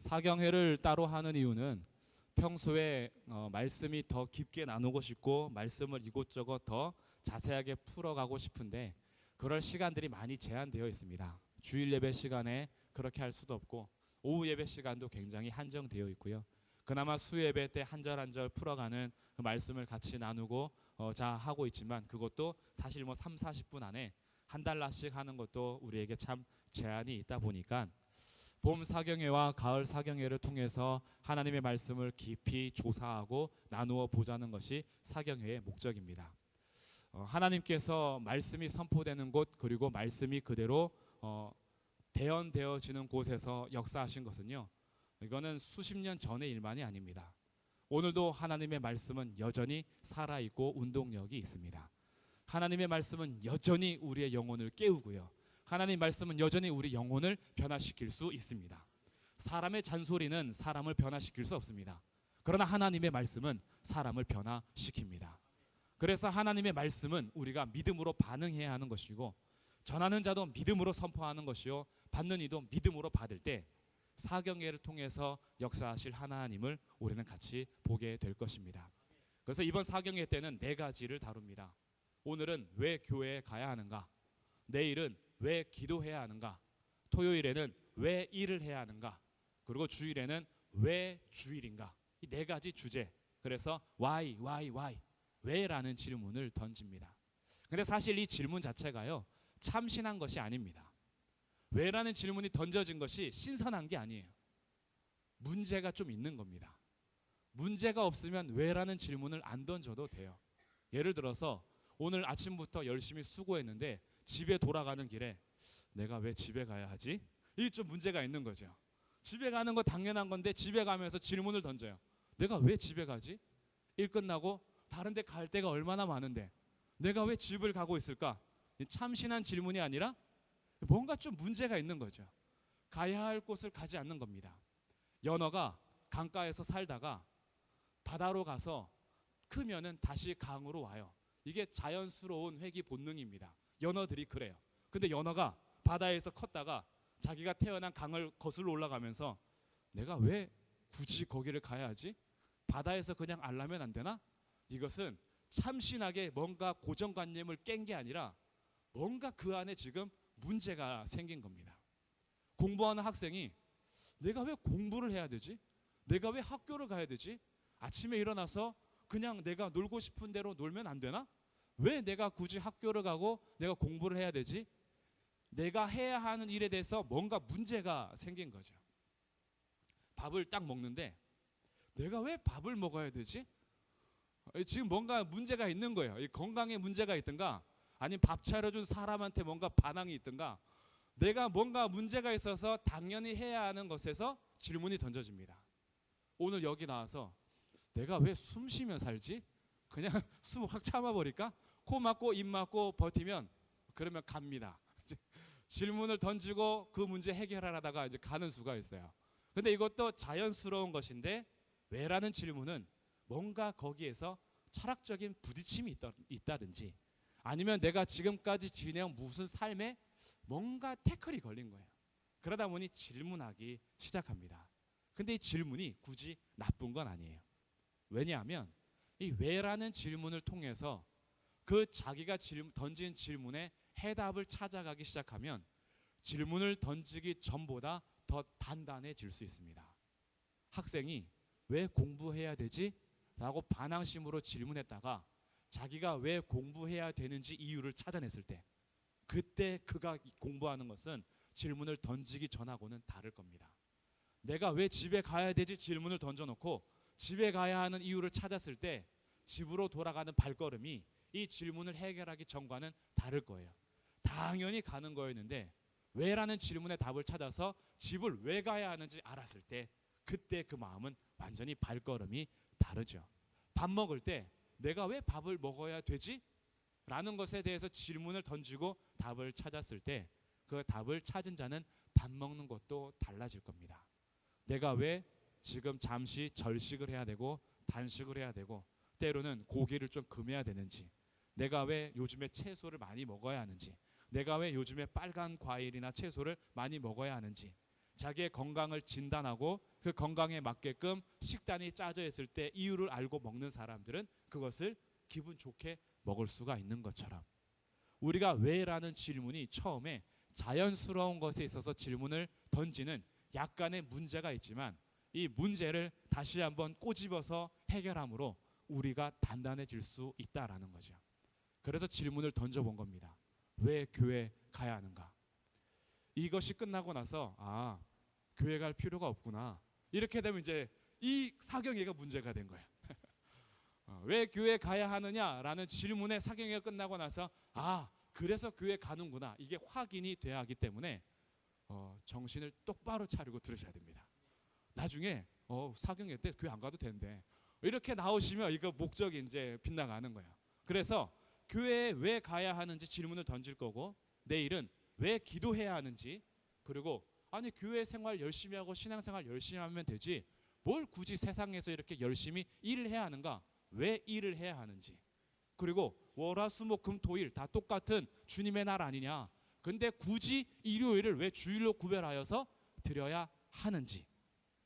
사경회를 따로 하는 이유는 평소에 말씀이 더 깊게 나누고 싶고 말씀을 이곳저곳 더 자세하게 풀어가고 싶은데 그럴 시간들이 많이 제한되어 있습니다. 주일 예배 시간에 그렇게 할 수도 없고 오후 예배 시간도 굉장히 한정되어 있고요. 그나마 수 예배 때 한 절 한 절 풀어가는 그 말씀을 같이 나누고 자 하고 있지만 그것도 사실 뭐 3, 40분 안에 한 달러씩 하는 것도 우리에게 참 제한이 있다 보니까 봄 사경회와 가을 사경회를 통해서 하나님의 말씀을 깊이 조사하고 나누어 보자는 것이 사경회의 목적입니다. 하나님께서 말씀이 선포되는 곳 그리고 말씀이 그대로 대언되어지는 곳에서 역사하신 것은요, 이거는 수십 년 전의 일만이 아닙니다. 오늘도 하나님의 말씀은 여전히 살아있고 운동력이 있습니다. 하나님의 말씀은 여전히 우리의 영혼을 깨우고요, 하나님의 말씀은 여전히 우리 영혼을 변화시킬 수 있습니다. 사람의 잔소리는 사람을 변화시킬 수 없습니다. 그러나 하나님의 말씀은 사람을 변화시킵니다. 그래서 하나님의 말씀은 우리가 믿음으로 반응해야 하는 것이고 전하는 자도 믿음으로 선포하는 것이요 받는 이도 믿음으로 받을 때 사경회를 통해서 역사하실 하나님을 우리는 같이 보게 될 것입니다. 그래서 이번 사경회 때는 4가지를 다룹니다. 오늘은 왜 교회에 가야 하는가, 내일은 왜 기도해야 하는가, 토요일에는 왜 일을 해야 하는가, 그리고 주일에는 왜 주일인가. 이 4가지 주제, 그래서 why 왜라는 질문을 던집니다. 근데 사실 이 질문 자체가요 참신한 것이 아닙니다. 왜라는 질문이 던져진 것이 신선한 게 아니에요. 문제가 좀 있는 겁니다. 문제가 없으면 왜라는 질문을 안 던져도 돼요. 예를 들어서 오늘 아침부터 열심히 수고했는데 집에 돌아가는 길에 내가 왜 집에 가야 하지? 이게 좀 문제가 있는 거죠. 집에 가는 거 당연한 건데 집에 가면서 질문을 던져요. 내가 왜 집에 가지? 일 끝나고 다른 데 갈 데가 얼마나 많은데 내가 왜 집을 가고 있을까? 참신한 질문이 아니라 뭔가 좀 문제가 있는 거죠. 가야 할 곳을 가지 않는 겁니다. 연어가 강가에서 살다가 바다로 가서 크면은 다시 강으로 와요. 이게 자연스러운 회귀 본능입니다. 연어들이 그래요. 근데 연어가 바다에서 컸다가 자기가 태어난 강을 거슬러 올라가면서 내가 왜 굳이 거기를 가야 하지? 바다에서 그냥 알라면 안 되나? 이것은 참신하게 뭔가 고정관념을 깬 게 아니라 뭔가 그 안에 지금 문제가 생긴 겁니다. 공부하는 학생이 내가 왜 공부를 해야 되지? 내가 왜 학교를 가야 되지? 아침에 일어나서 그냥 내가 놀고 싶은 대로 놀면 안 되나? 왜 내가 굳이 학교를 가고 내가 공부를 해야 되지? 내가 해야 하는 일에 대해서 뭔가 문제가 생긴 거죠. 밥을 딱 먹는데 내가 왜 밥을 먹어야 되지? 지금 뭔가 문제가 있는 거예요. 건강에 문제가 있든가 아니면 밥 차려준 사람한테 뭔가 반항이 있든가 내가 뭔가 문제가 있어서 당연히 해야 하는 것에서 질문이 던져집니다. 오늘 여기 나와서 내가 왜 숨 쉬며 살지? 그냥 숨 확 참아버릴까? 코 막고 입 막고 버티면 그러면 갑니다. 질문을 던지고 그 문제 해결하다가 이제 가는 수가 있어요. 근데 이것도 자연스러운 것인데 왜라는 질문은 뭔가 거기에서 철학적인 부딪힘이 있다든지 아니면 내가 지금까지 지내온 무슨 삶에 뭔가 태클이 걸린 거예요. 그러다 보니 질문하기 시작합니다. 근데 이 질문이 굳이 나쁜 건 아니에요. 왜냐하면 이 왜라는 질문을 통해서 그 자기가 던진 질문에 해답을 찾아가기 시작하면 질문을 던지기 전보다 더 단단해질 수 있습니다. 학생이 왜 공부해야 되지? 라고 반항심으로 질문했다가 자기가 왜 공부해야 되는지 이유를 찾아냈을 때 그때 그가 공부하는 것은 질문을 던지기 전하고는 다를 겁니다. 내가 왜 집에 가야 되지? 질문을 던져놓고 집에 가야 하는 이유를 찾았을 때 집으로 돌아가는 발걸음이 이 질문을 해결하기 전과는 다를 거예요. 당연히 가는 거였는데 왜라는 질문의 답을 찾아서 집을 왜 가야 하는지 알았을 때 그때 그 마음은 완전히 발걸음이 다르죠. 밥 먹을 때 내가 왜 밥을 먹어야 되지? 라는 것에 대해서 질문을 던지고 답을 찾았을 때 그 답을 찾은 자는 밥 먹는 것도 달라질 겁니다. 내가 왜 지금 잠시 절식을 해야 되고 단식을 해야 되고 때로는 고기를 좀 금해야 되는지, 내가 왜 요즘에 채소를 많이 먹어야 하는지, 내가 왜 요즘에 빨간 과일이나 채소를 많이 먹어야 하는지, 자기의 건강을 진단하고 그 건강에 맞게끔 식단이 짜져 있을 때 이유를 알고 먹는 사람들은 그것을 기분 좋게 먹을 수가 있는 것처럼, 우리가 왜라는 질문이 처음에 자연스러운 것에 있어서 질문을 던지는 약간의 문제가 있지만, 이 문제를 다시 한번 꼬집어서 해결함으로 우리가 단단해질 수 있다라는 거죠. 그래서 질문을 던져본 겁니다. 왜 교회 가야 하는가? 이것이 끝나고 나서 교회 갈 필요가 없구나. 이렇게 되면 이제 이 사경회가 문제가 된 거예요. 왜 교회 가야 하느냐라는 질문에 사경회가 끝나고 나서 그래서 교회 가는구나. 이게 확인이 돼야 하기 때문에 정신을 똑바로 차리고 들으셔야 됩니다. 나중에 사경회 때 교회 안 가도 되는데 이렇게 나오시면 이거 목적이 이제 빗나가는 거예요. 그래서 교회에 왜 가야 하는지 질문을 던질 거고, 내일은 왜 기도해야 하는지, 그리고 아니 교회 생활 열심히 하고 신앙생활 열심히 하면 되지 뭘 굳이 세상에서 이렇게 열심히 일을 해야 하는가, 왜 일을 해야 하는지, 그리고 월화수목금토일 다 똑같은 주님의 날 아니냐, 근데 굳이 일요일을 왜 주일로 구별하여서 드려야 하는지,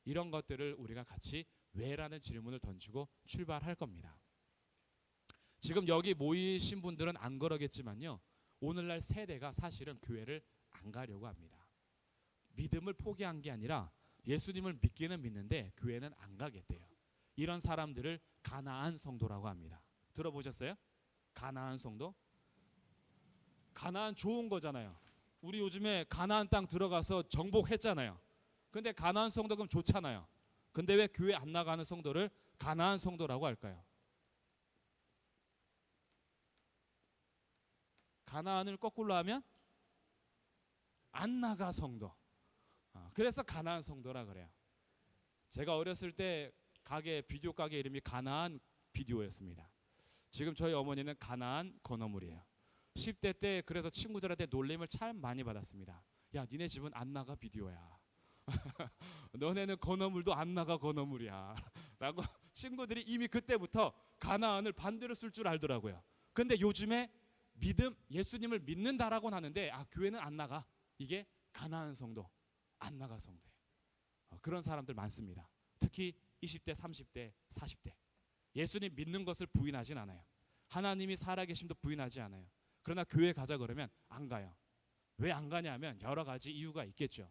이런 것들을 우리가 같이 왜라는 질문을 던지고 출발할 겁니다. 지금 여기 모이신 분들은 안 그러겠지만요, 오늘날 세대가 사실은 교회를 안 가려고 합니다. 믿음을 포기한 게 아니라 예수님을 믿기는 믿는데 교회는 안 가겠대요. 이런 사람들을 가나안 성도라고 합니다. 들어보셨어요? 가나안 성도? 가나안 좋은 거잖아요. 우리 요즘에 가나안 땅 들어가서 정복했잖아요. 근데 가나안 성도 그럼 좋잖아요. 근데 왜 교회 안 나가는 성도를 가나안 성도라고 할까요? 가나안을 거꾸로 하면 안 나가 성도. 그래서 가나안 성도라 그래요. 제가 어렸을 때 비디오 가게 이름이 가나안 비디오였습니다. 지금 저희 어머니는 가나안 건어물이에요. 10대 때 그래서 친구들한테 놀림을 참 많이 받았습니다. 야, 니네 집은 안 나가 비디오야. 너네는 건어물도 안 나가 건어물이야. 라고 친구들이 이미 그때부터 가나안을 반대로 쓸 줄 알더라고요. 근데 요즘에 예수님을 믿는다라고는 하는데 교회는 안 나가. 이게 가나안 성도, 안 나가 성도예요. 그런 사람들 많습니다. 특히 20대, 30대, 40대. 예수님 믿는 것을 부인하진 않아요. 하나님이 살아계심도 부인하지 않아요. 그러나 교회 가자 그러면 안 가요. 왜 안 가냐면 여러 가지 이유가 있겠죠.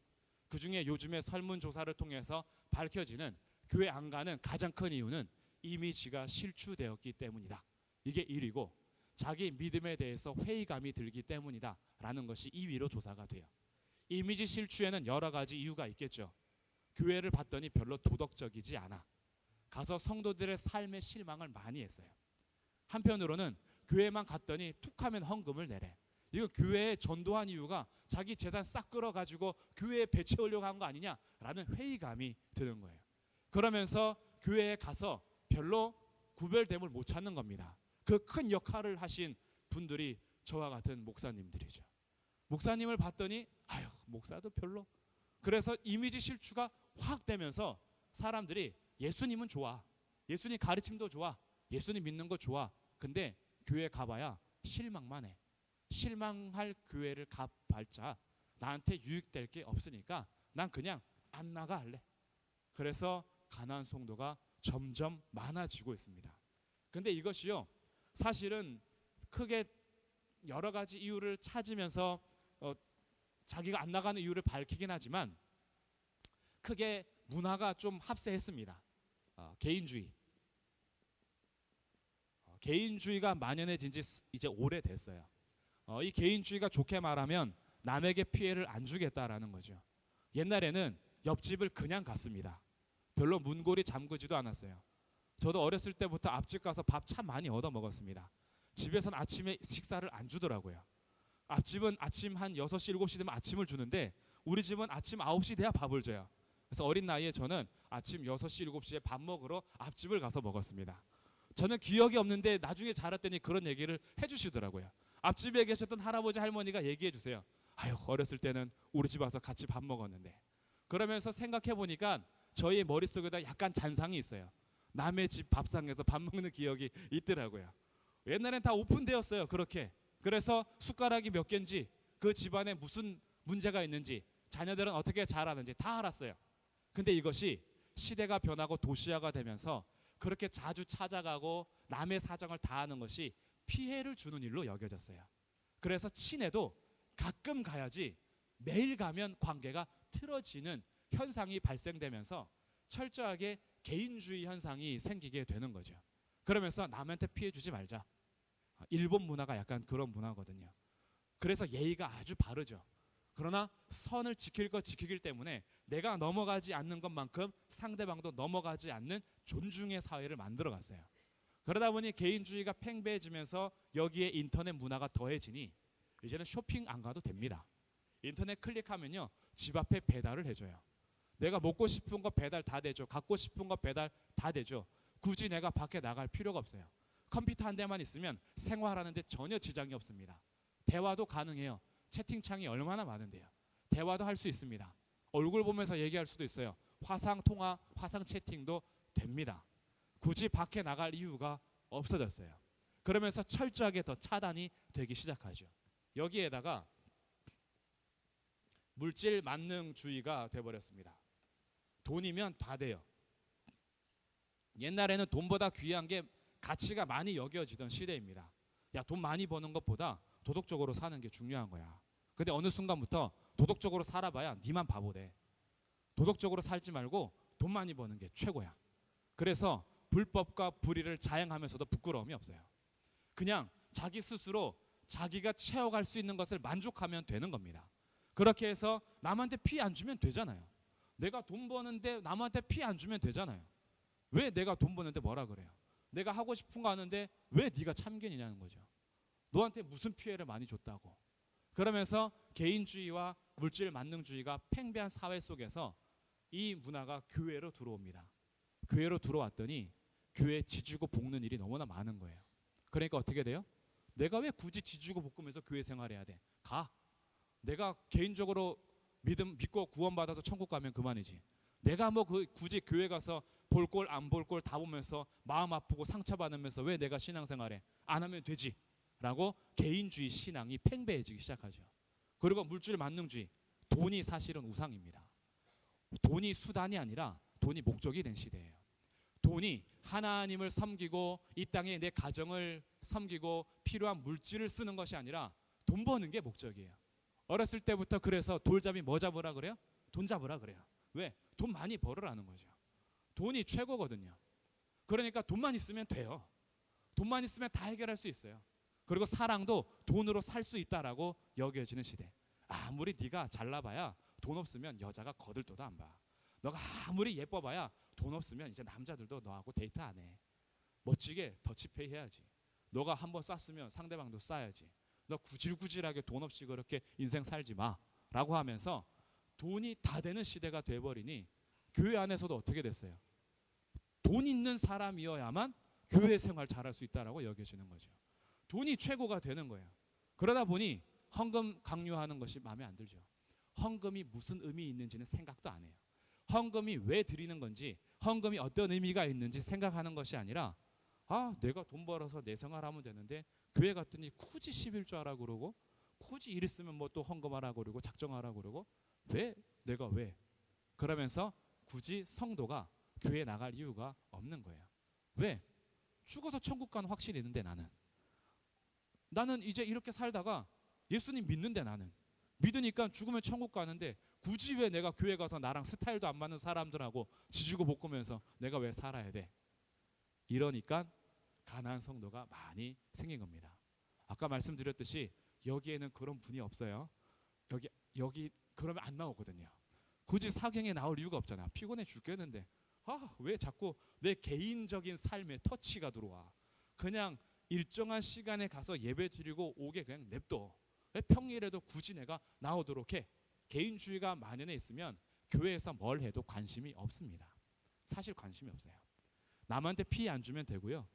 그중에 요즘에 설문조사를 통해서 밝혀지는 교회 안 가는 가장 큰 이유는 이미지가 실추되었기 때문이다. 이게 1위고, 자기 믿음에 대해서 회의감이 들기 때문이다 라는 것이 2위로 조사가 돼요. 이미지 실추에는 여러 가지 이유가 있겠죠. 교회를 봤더니 별로 도덕적이지 않아. 가서 성도들의 삶에 실망을 많이 했어요. 한편으로는 교회만 갔더니 툭하면 헌금을 내래. 이거 교회에 전도한 이유가 자기 재산 싹 끌어가지고 교회에 배치하려고 한 거 아니냐라는 회의감이 드는 거예요. 그러면서 교회에 가서 별로 구별됨을 못 찾는 겁니다. 그 큰 역할을 하신 분들이 저와 같은 목사님들이죠. 목사님을 봤더니 목사도 별로. 그래서 이미지 실추가 확 되면서 사람들이 예수님은 좋아, 예수님 가르침도 좋아, 예수님 믿는 거 좋아. 근데 교회 가봐야 실망만 해. 실망할 교회를 가봤자 나한테 유익될 게 없으니까 난 그냥 안 나가 할래. 그래서 가나안 성도가 점점 많아지고 있습니다. 근데 이것이요, 사실은 크게 여러 가지 이유를 찾으면서 자기가 안 나가는 이유를 밝히긴 하지만 크게 문화가 좀 합세했습니다. 개인주의. 개인주의가 만연해진 지 이제 오래됐어요. 이 개인주의가 좋게 말하면 남에게 피해를 안 주겠다라는 거죠. 옛날에는 옆집을 그냥 갔습니다. 별로 문고리 잠그지도 않았어요. 저도 어렸을 때부터 앞집 가서 밥 참 많이 얻어 먹었습니다. 집에서는 아침에 식사를 안 주더라고요. 앞집은 아침 한 6시, 7시 되면 아침을 주는데 우리 집은 아침 9시 돼야 밥을 줘요. 그래서 어린 나이에 저는 아침 6시, 7시에 밥 먹으러 앞집을 가서 먹었습니다. 저는 기억이 없는데 나중에 자랐더니 그런 얘기를 해주시더라고요. 앞집에 계셨던 할아버지 할머니가 얘기해 주세요. 어렸을 때는 우리 집 와서 같이 밥 먹었는데. 그러면서 생각해 보니까 저희 머릿속에다 약간 잔상이 있어요. 남의 집 밥상에서 밥 먹는 기억이 있더라고요. 옛날엔 다 오픈되었어요. 그렇게. 그래서 숟가락이 몇 개인지, 그 집안에 무슨 문제가 있는지 자녀들은 어떻게 자라는지 다 알았어요. 근데 이것이 시대가 변하고 도시화가 되면서 그렇게 자주 찾아가고 남의 사정을 다 아는 것이 피해를 주는 일로 여겨졌어요. 그래서 친해도 가끔 가야지 매일 가면 관계가 틀어지는 현상이 발생되면서 철저하게 개인주의 현상이 생기게 되는 거죠. 그러면서 남한테 피해 주지 말자. 일본 문화가 약간 그런 문화거든요. 그래서 예의가 아주 바르죠. 그러나 선을 지킬 것 지키기 때문에 내가 넘어가지 않는 것만큼 상대방도 넘어가지 않는 존중의 사회를 만들어 갔어요. 그러다 보니 개인주의가 팽배해지면서 여기에 인터넷 문화가 더해지니 이제는 쇼핑 안 가도 됩니다. 인터넷 클릭하면요, 집 앞에 배달을 해줘요. 내가 먹고 싶은 거 배달 다 되죠. 갖고 싶은 거 배달 다 되죠. 굳이 내가 밖에 나갈 필요가 없어요. 컴퓨터 한 대만 있으면 생활하는데 전혀 지장이 없습니다. 대화도 가능해요. 채팅창이 얼마나 많은데요. 대화도 할 수 있습니다. 얼굴 보면서 얘기할 수도 있어요. 화상 통화, 화상 채팅도 됩니다. 굳이 밖에 나갈 이유가 없어졌어요. 그러면서 철저하게 더 차단이 되기 시작하죠. 여기에다가 물질 만능주의가 돼버렸습니다. 돈이면 다 돼요. 옛날에는 돈보다 귀한 게 가치가 많이 여겨지던 시대입니다. 야, 돈 많이 버는 것보다 도덕적으로 사는 게 중요한 거야. 근데 어느 순간부터 도덕적으로 살아봐야 니만 바보 돼. 도덕적으로 살지 말고 돈 많이 버는 게 최고야. 그래서 불법과 불의를 자행하면서도 부끄러움이 없어요. 그냥 자기 스스로 자기가 채워갈 수 있는 것을 만족하면 되는 겁니다. 그렇게 해서 남한테 피해 안 주면 되잖아요. 내가 돈 버는데 남한테 피해 안 주면 되잖아요. 왜 내가 돈 버는데 뭐라 그래요? 내가 하고 싶은 거 하는데 왜 네가 참견이냐는 거죠. 너한테 무슨 피해를 많이 줬다고. 그러면서 개인주의와 물질 만능주의가 팽배한 사회 속에서 이 문화가 교회로 들어옵니다. 교회로 들어왔더니 교회 지지고 볶는 일이 너무나 많은 거예요. 그러니까 어떻게 돼요? 내가 왜 굳이 지지고 볶으면서 교회 생활해야 돼? 가. 내가 개인적으로 믿고 구원받아서 천국 가면 그만이지. 내가 뭐 굳이 교회 가서 볼 꼴 안 볼 꼴 다 보면서 마음 아프고 상처받으면서 왜 내가 신앙생활해? 안 하면 되지. 라고 개인주의 신앙이 팽배해지기 시작하죠. 그리고 물질 만능주의. 돈이 사실은 우상입니다. 돈이 수단이 아니라 돈이 목적이 된 시대예요. 돈이 하나님을 섬기고 이 땅에 내 가정을 섬기고 필요한 물질을 쓰는 것이 아니라 돈 버는 게 목적이에요. 어렸을 때부터 그래서 돌잡이 뭐 잡으라 그래요? 돈 잡으라 그래요. 왜? 돈 많이 벌으라는 거죠. 돈이 최고거든요. 그러니까 돈만 있으면 돼요. 돈만 있으면 다 해결할 수 있어요. 그리고 사랑도 돈으로 살 수 있다라고 여겨지는 시대. 아무리 네가 잘나봐야 돈 없으면 여자가 거들떠도 안 봐. 너가 아무리 예뻐봐야 돈 없으면 이제 남자들도 너하고 데이트 안 해. 멋지게 더치페이 해야지. 너가 한번 쐈으면 상대방도 쏴야지. 너 구질구질하게 돈 없이 그렇게 인생 살지 마 라고 하면서 돈이 다 되는 시대가 돼버리니 교회 안에서도 어떻게 됐어요? 돈 있는 사람이어야만 교회 생활 잘할 수 있다라고 여겨지는 거죠. 돈이 최고가 되는 거예요. 그러다 보니 헌금 강요하는 것이 마음에 안 들죠. 헌금이 무슨 의미 있는지는 생각도 안 해요. 헌금이 왜 드리는 건지, 헌금이 어떤 의미가 있는지 생각하는 것이 아니라 내가 돈 벌어서 내 생활하면 되는데 교회 갔더니 굳이 11조하라 그러고 굳이 일 있으면 뭐 또 헌금하라 그러고 작정하라 그러고 내가 왜? 그러면서 굳이 성도가 교회 나갈 이유가 없는 거예요. 왜? 죽어서 천국 가는 확신이 있는데 나는 이제 이렇게 살다가 예수님 믿는데 나는 믿으니까 죽으면 천국 가는데 굳이 왜 내가 교회 가서 나랑 스타일도 안 맞는 사람들하고 지지고 볶으면서 내가 왜 살아야 돼? 이러니까 가난한 성도가 많이 생긴 겁니다. 아까 말씀드렸듯이 여기에는 그런 분이 없어요. 여기 그러면 안 나오거든요. 굳이 사경에 나올 이유가 없잖아. 피곤해 죽겠는데 왜 자꾸 내 개인적인 삶에 터치가 들어와. 그냥 일정한 시간에 가서 예배 드리고 오게 그냥 냅둬. 왜 평일에도 굳이 내가 나오도록 해? 개인주의가 만연해 있으면 교회에서 뭘 해도 관심이 없습니다. 사실 관심이 없어요. 남한테 피해 안 주면 되고요.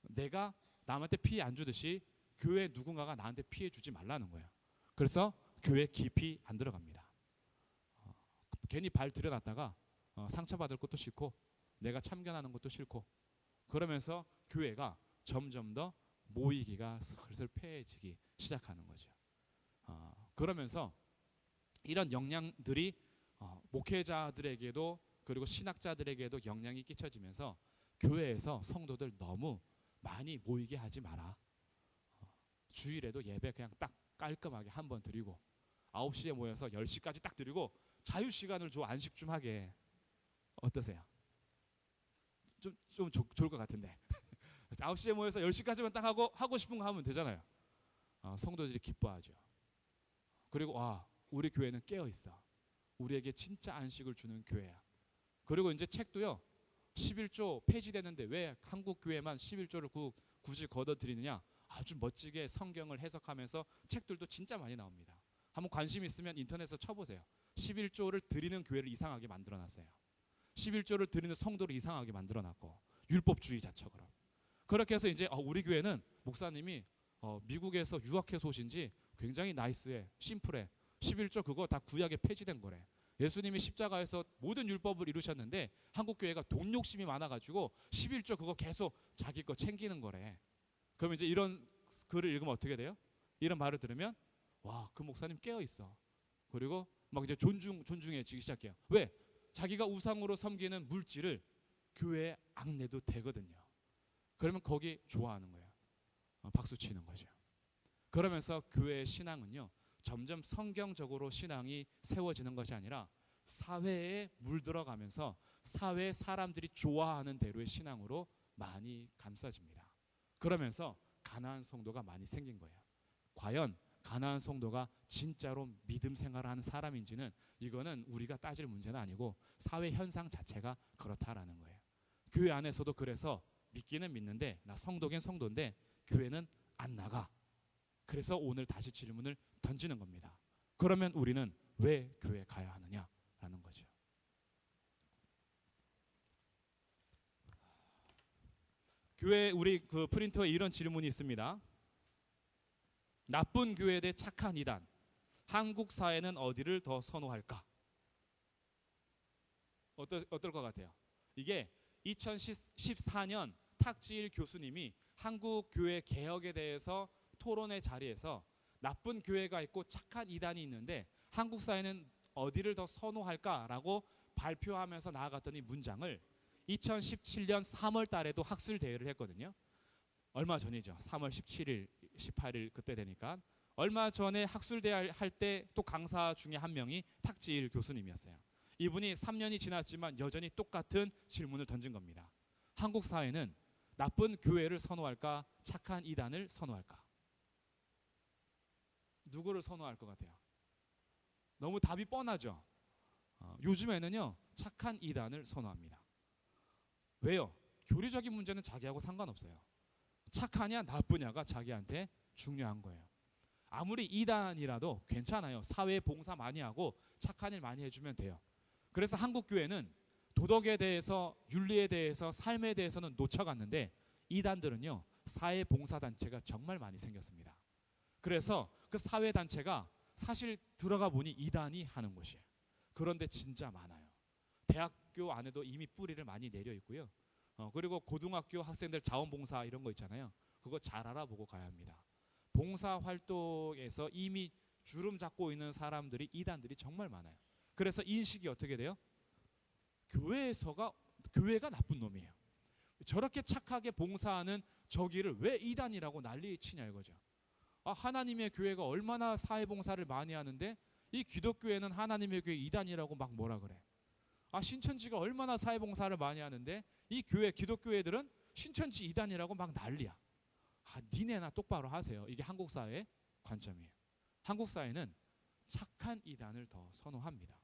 내가 남한테 피해 안 주듯이 교회 누군가가 나한테 피해 주지 말라는 거예요. 그래서 교회 깊이 안 들어갑니다. 괜히 발 들여놨다가 상처받을 것도 싫고 내가 참견하는 것도 싫고 그러면서 교회가 점점 더 모이기가 슬슬 폐해지기 시작하는 거죠. 그러면서 이런 영향들이 목회자들에게도 그리고 신학자들에게도 영향이 끼쳐지면서 교회에서 성도들 너무 많이 모이게 하지 마라. 주일에도 예배 그냥 딱 깔끔하게 한 번 드리고 9시에 모여서 10시까지 딱 드리고 자유시간을 줘. 안식 좀 하게. 어떠세요? 좀 좋을 것 같은데 9시에 모여서 10시까지만 딱 하고 싶은 거 하면 되잖아요. 성도들이 기뻐하죠. 그리고 우리 교회는 깨어있어. 우리에게 진짜 안식을 주는 교회야. 그리고 이제 책도요 11조 폐지되는데 왜 한국 교회만 11조를 굳이 걷어들이느냐. 아주 멋지게 성경을 해석하면서 책들도 진짜 많이 나옵니다. 한번 관심 있으면 인터넷에서 쳐보세요. 11조를 드리는 교회를 이상하게 만들어놨어요. 11조를 드리는 성도를 이상하게 만들어놨고 율법주의자처럼. 그렇게 해서 이제 우리 교회는 목사님이 미국에서 유학해서 오신지 굉장히 나이스해, 심플해. 11조 그거 다 구약에 폐지된 거래. 예수님이 십자가에서 모든 율법을 이루셨는데 한국 교회가 돈 욕심이 많아가지고 11조 그거 계속 자기 거 챙기는 거래. 그럼 이제 이런 글을 읽으면 어떻게 돼요? 이런 말을 들으면 와, 그 목사님 깨어 있어. 그리고 막 이제 존중해지기 시작해요. 왜? 자기가 우상으로 섬기는 물질을 교회에 안 내도 되거든요. 그러면 거기 좋아하는 거예요. 박수 치는 거죠. 그러면서 교회의 신앙은요 점점 성경적으로 신앙이 세워지는 것이 아니라 사회에 물들어가면서 사회 사람들이 좋아하는 대로의 신앙으로 많이 감싸집니다. 그러면서 가나안 성도가 많이 생긴 거예요. 과연 가나안 성도가 진짜로 믿음 생활을 하는 사람인지는 이거는 우리가 따질 문제는 아니고 사회 현상 자체가 그렇다라는 거예요. 교회 안에서도 그래서 믿기는 믿는데 나 성도긴 성도인데 교회는 안 나가. 그래서 오늘 다시 질문을 던지는 겁니다. 그러면 우리는 왜 교회 가야 하느냐라는 거죠. 교회 우리 그 프린터에 이런 질문이 있습니다. 나쁜 교회 대 착한 이단. 한국 사회는 어디를 더 선호할까? 어떨 것 같아요? 이게 2014년 탁지일 교수님이 한국 교회 개혁에 대해서 토론의 자리에서 나쁜 교회가 있고 착한 이단이 있는데 한국 사회는 어디를 더 선호할까라고 발표하면서 나아갔더니 문장을 2017년 3월 달에도 학술 대회를 했거든요. 얼마 전이죠. 3월 17일, 18일 그때 되니까 얼마 전에 학술 대회 할 때 또 강사 중에 한 명이 탁지일 교수님이었어요. 이분이 3년이 지났지만 여전히 똑같은 질문을 던진 겁니다. 한국 사회는 나쁜 교회를 선호할까, 착한 이단을 선호할까? 누구를 선호할 것 같아요? 너무 답이 뻔하죠. 요즘에는요 착한 이단을 선호합니다. 왜요? 교리적인 문제는 자기하고 상관없어요. 착하냐 나쁘냐가 자기한테 중요한 거예요. 아무리 이단이라도 괜찮아요. 사회 봉사 많이 하고 착한 일 많이 해주면 돼요. 그래서 한국 교회는 도덕에 대해서, 윤리에 대해서, 삶에 대해서는 놓쳐갔는데 이단들은요 사회 봉사 단체가 정말 많이 생겼습니다. 그래서 그 사회 단체가 사실 들어가 보니 이단이 하는 곳이에요. 그런데 진짜 많아요. 대학교 안에도 이미 뿌리를 많이 내려 있고요. 그리고 고등학교 학생들 자원봉사 이런 거 있잖아요. 그거 잘 알아보고 가야 합니다. 봉사 활동에서 이미 주름 잡고 있는 사람들이 이단들이 정말 많아요. 그래서 인식이 어떻게 돼요? 교회가 나쁜 놈이에요. 저렇게 착하게 봉사하는 저기를 왜 이단이라고 난리 치냐 이거죠. 하나님의 교회가 얼마나 사회봉사를 많이 하는데 이 기독교회는 하나님의 교회 이단이라고 막 뭐라 그래. 신천지가 얼마나 사회봉사를 많이 하는데 이 교회 기독교회들은 신천지 이단이라고 막 난리야. 니네나 똑바로 하세요. 이게 한국 사회의 관점이에요. 한국 사회는 착한 이단을 더 선호합니다.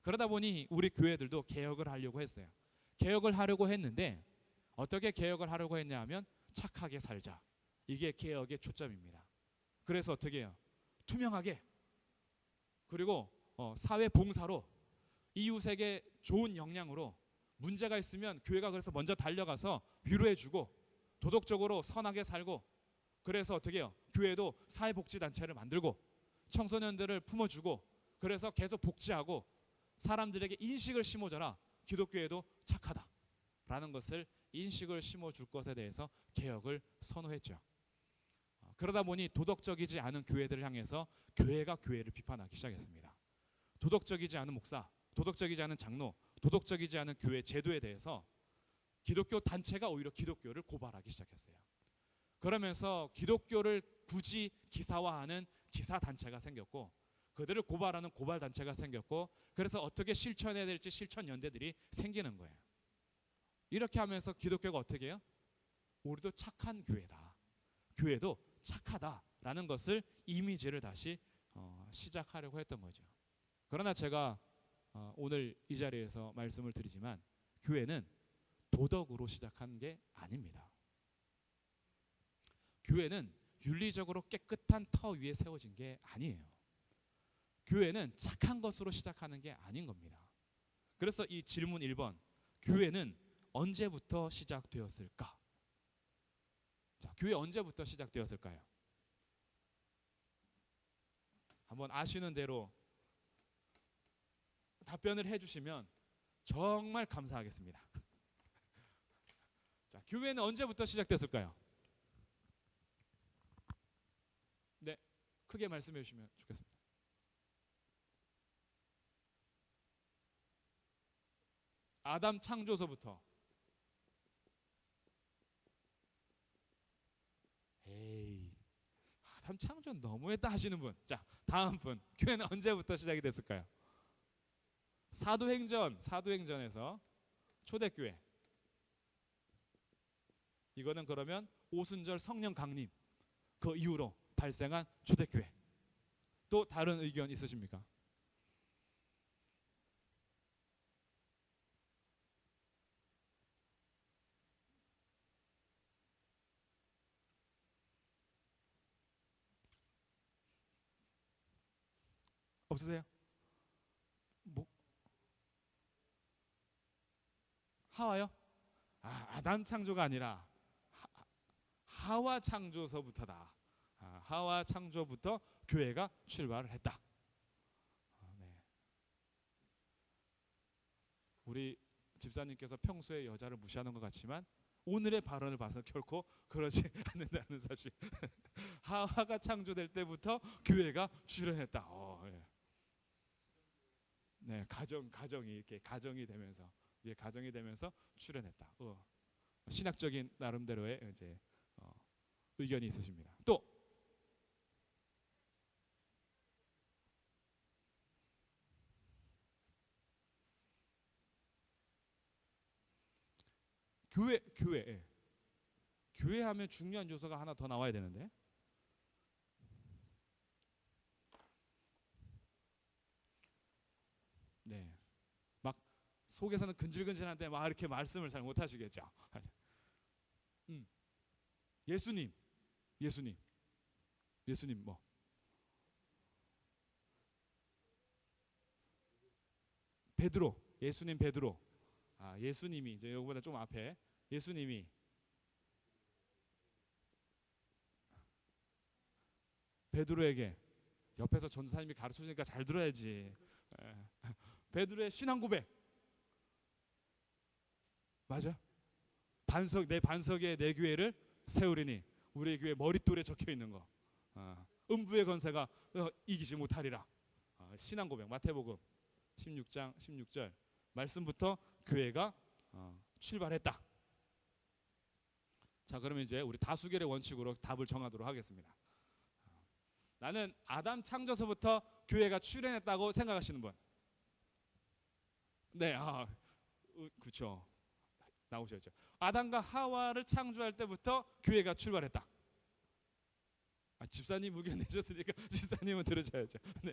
그러다 보니 우리 교회들도 개혁을 하려고 했어요. 개혁을 하려고 했는데 어떻게 개혁을 하려고 했냐 하면 착하게 살자. 이게 개혁의 초점입니다. 그래서 어떻게 해요? 투명하게 그리고 사회 봉사로 이웃에게 좋은 영향으로 문제가 있으면 교회가 그래서 먼저 달려가서 위로해주고 도덕적으로 선하게 살고 그래서 어떻게 해요? 교회도 사회복지단체를 만들고 청소년들을 품어주고 그래서 계속 복지하고 사람들에게 인식을 심어줘라. 기독교회도 착하다라는 것을 인식을 심어줄 것에 대해서 개혁을 선호했죠. 그러다 보니 도덕적이지 않은 교회들을 향해서 교회가 교회를 비판하기 시작했습니다. 도덕적이지 않은 목사, 도덕적이지 않은 장로, 도덕적이지 않은 교회 제도에 대해서 기독교 단체가 오히려 기독교를 고발하기 시작했어요. 그러면서 기독교를 굳이 기사화하는 기사 단체가 생겼고, 그들을 고발하는 고발 단체가 생겼고, 그래서 어떻게 실천해야 될지 실천 연대들이 생기는 거예요. 이렇게 하면서 기독교가 어떻게 해요? 우리도 착한 교회다, 교회도 착하다라는 것을 이미지를 다시 시작하려고 했던 거죠. 그러나 제가 오늘 이 자리에서 말씀을 드리지만, 교회는 도덕으로 시작한 게 아닙니다. 교회는 윤리적으로 깨끗한 터 위에 세워진 게 아니에요. 교회는 착한 것으로 시작하는 게 아닌 겁니다. 그래서 이 질문 1번, 교회는 언제부터 시작되었을까? 자, 교회 언제부터 시작되었을까요? 한번 아시는 대로 답변을 해주시면 정말 감사하겠습니다. 자, 교회는 언제부터 시작됐을까요? 네, 크게 말씀해 주시면 좋겠습니다. 아담 창조서부터. 에이, 아담 창조 너무했다 하시는 분. 자, 다음 분. 교회는 언제부터 시작이 됐을까요? 사도행전에서 초대교회. 이거는 그러면 오순절 성령 강림 그 이후로 발생한 초대교회. 또 다른 의견 있으십니까? 없으세요? 뭐? 하와요? 아담 창조가 아니라 하와 창조서부터다. 하와 창조부터 교회가 출발을 했다. 네. 우리 집사님께서 평소에 여자를 무시하는 것 같지만 오늘의 발언을 봐서 결코 그러지 않는다는 사실. 하와가 창조될 때부터 교회가 출현했다. 네. 네, 가정이 이렇게 가정이 되면서 출현했다. 신학적인 나름대로의 이제 의견이 있으십니다. 또 교회 하면 중요한 요소가 하나 더 나와야 되는데. 네. 막 속에서는 근질근질한데 막 이렇게 말씀을 잘 못 하시겠죠. 예수님 뭐 예수님 베드로. 예수님이 이제 이거보다 좀 앞에 예수님이 베드로에게 옆에서 전사님이 가르쳐주니까 잘 들어야지. 베드로의 신앙 고백 맞아? 내 반석에 내 교회를 세우리니 우리 교회 머릿돌에 적혀 있는 거. 음부의 권세가 이기지 못하리라. 신앙 고백 마태복음 16장 16절 말씀부터 교회가 출발했다. 자, 그러면 이제 우리 다수결의 원칙으로 답을 정하도록 하겠습니다. 나는 아담 창조서부터 교회가 출현했다고 생각하시는 분? 네, 그렇죠. 나오셨죠. 아담과 하와를 창조할 때부터 교회가 출발했다. 집사님 의견 내셨으니까 집사님은 들으셔야죠. 네.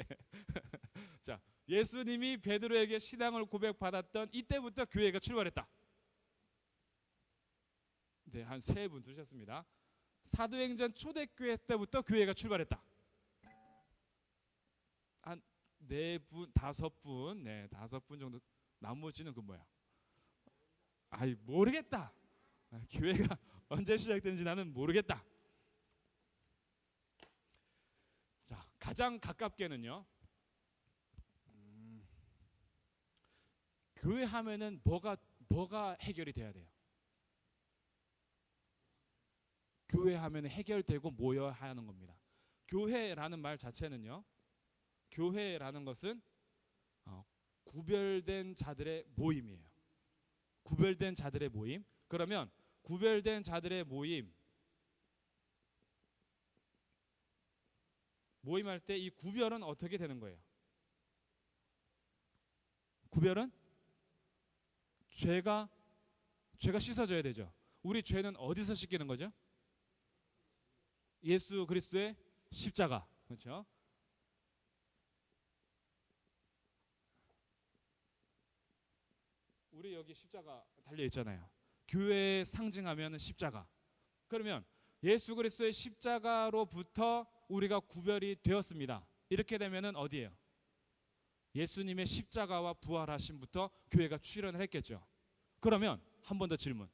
자, 예수님이 베드로에게 신앙을 고백받았던 이때부터 교회가 출발했다. 네, 한 3분 들으셨습니다. 사도행전 초대교회 때부터 교회가 출발했다. 한 4분, 5분, 네, 5분 정도. 나머지는 그 뭐야? 모르겠다. 교회가 언제 시작된지 나는 모르겠다. 자, 가장 가깝게는요. 교회 하면은 뭐가 해결이 돼야 돼요? 교회 하면 해결되고 모여야 하는 겁니다. 교회라는 말 자체는요. 교회라는 것은 구별된 자들의 모임이에요. 구별된 자들의 모임. 그러면 구별된 자들의 모임할 때 이 구별은 어떻게 되는 거예요? 구별은 죄가 씻어져야 되죠. 우리 죄는 어디서 씻기는 거죠? 예수 그리스도의 십자가. 그렇죠? 우리 여기 십자가 달려 있잖아요. 교회에 상징하면 십자가. 그러면 예수 그리스도의 십자가로부터 우리가 구별이 되었습니다. 이렇게 되면은 어디예요? 예수님의 십자가와 부활하심부터 교회가 출현을 했겠죠. 그러면 한 번 더 질문.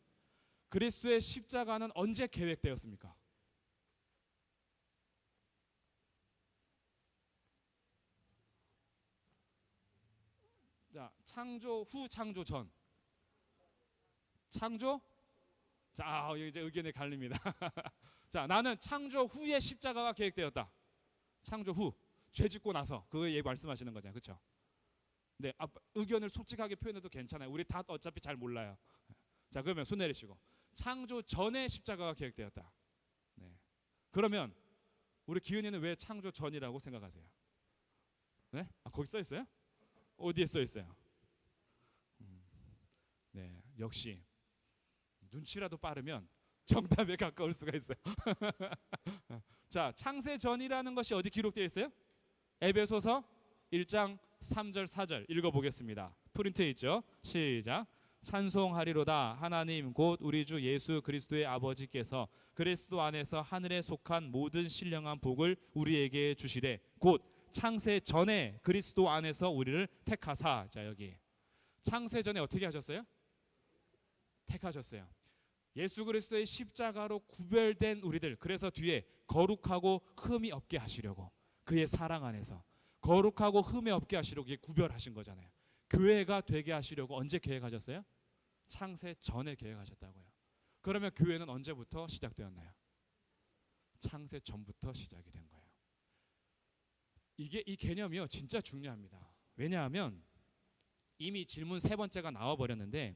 그리스도의 십자가는 언제 계획되었습니까? 자, 창조 후, 창조 전. 창조? 자, 이제 의견이 갈립니다. 자, 나는 창조 후에 십자가가 계획되었다. 창조 후, 죄 짓고 나서 그 얘기 말씀하시는 거잖아요, 그렇죠? 네, 의견을 솔직하게 표현해도 괜찮아요. 우리 다 어차피 잘 몰라요. 자, 그러면 손 내리시고 창조 전에 십자가가 계획되었다. 네, 그러면 우리 기은이는 왜 창조 전이라고 생각하세요? 네, 거기 써 있어요? 어디에 써 있어요? 네, 역시 눈치라도 빠르면 정답에 가까울 수가 있어요. 자, 창세 전이라는 것이 어디 기록되어 있어요? 에베소서 1장 3절 4절 읽어보겠습니다. 프린트에 있죠? 시작. 찬송하리로다 하나님 곧 우리 주 예수 그리스도의 아버지께서 그리스도 안에서 하늘에 속한 모든 신령한 복을 우리에게 주시되 곧 창세 전에 그리스도 안에서 우리를 택하사. 자, 여기 창세 전에 어떻게 하셨어요? 택하셨어요. 예수 그리스도의 십자가로 구별된 우리들, 그래서 뒤에 거룩하고 흠이 없게 하시려고, 그의 사랑 안에서 거룩하고 흠이 없게 하시려고 구별하신 거잖아요. 교회가 되게 하시려고 언제 계획하셨어요? 창세 전에 계획하셨다고요. 그러면 교회는 언제부터 시작되었나요? 창세 전부터 시작이 된 거예요. 이 개념이요 진짜 중요합니다. 왜냐하면 이미 질문 세 번째가 나와 버렸는데,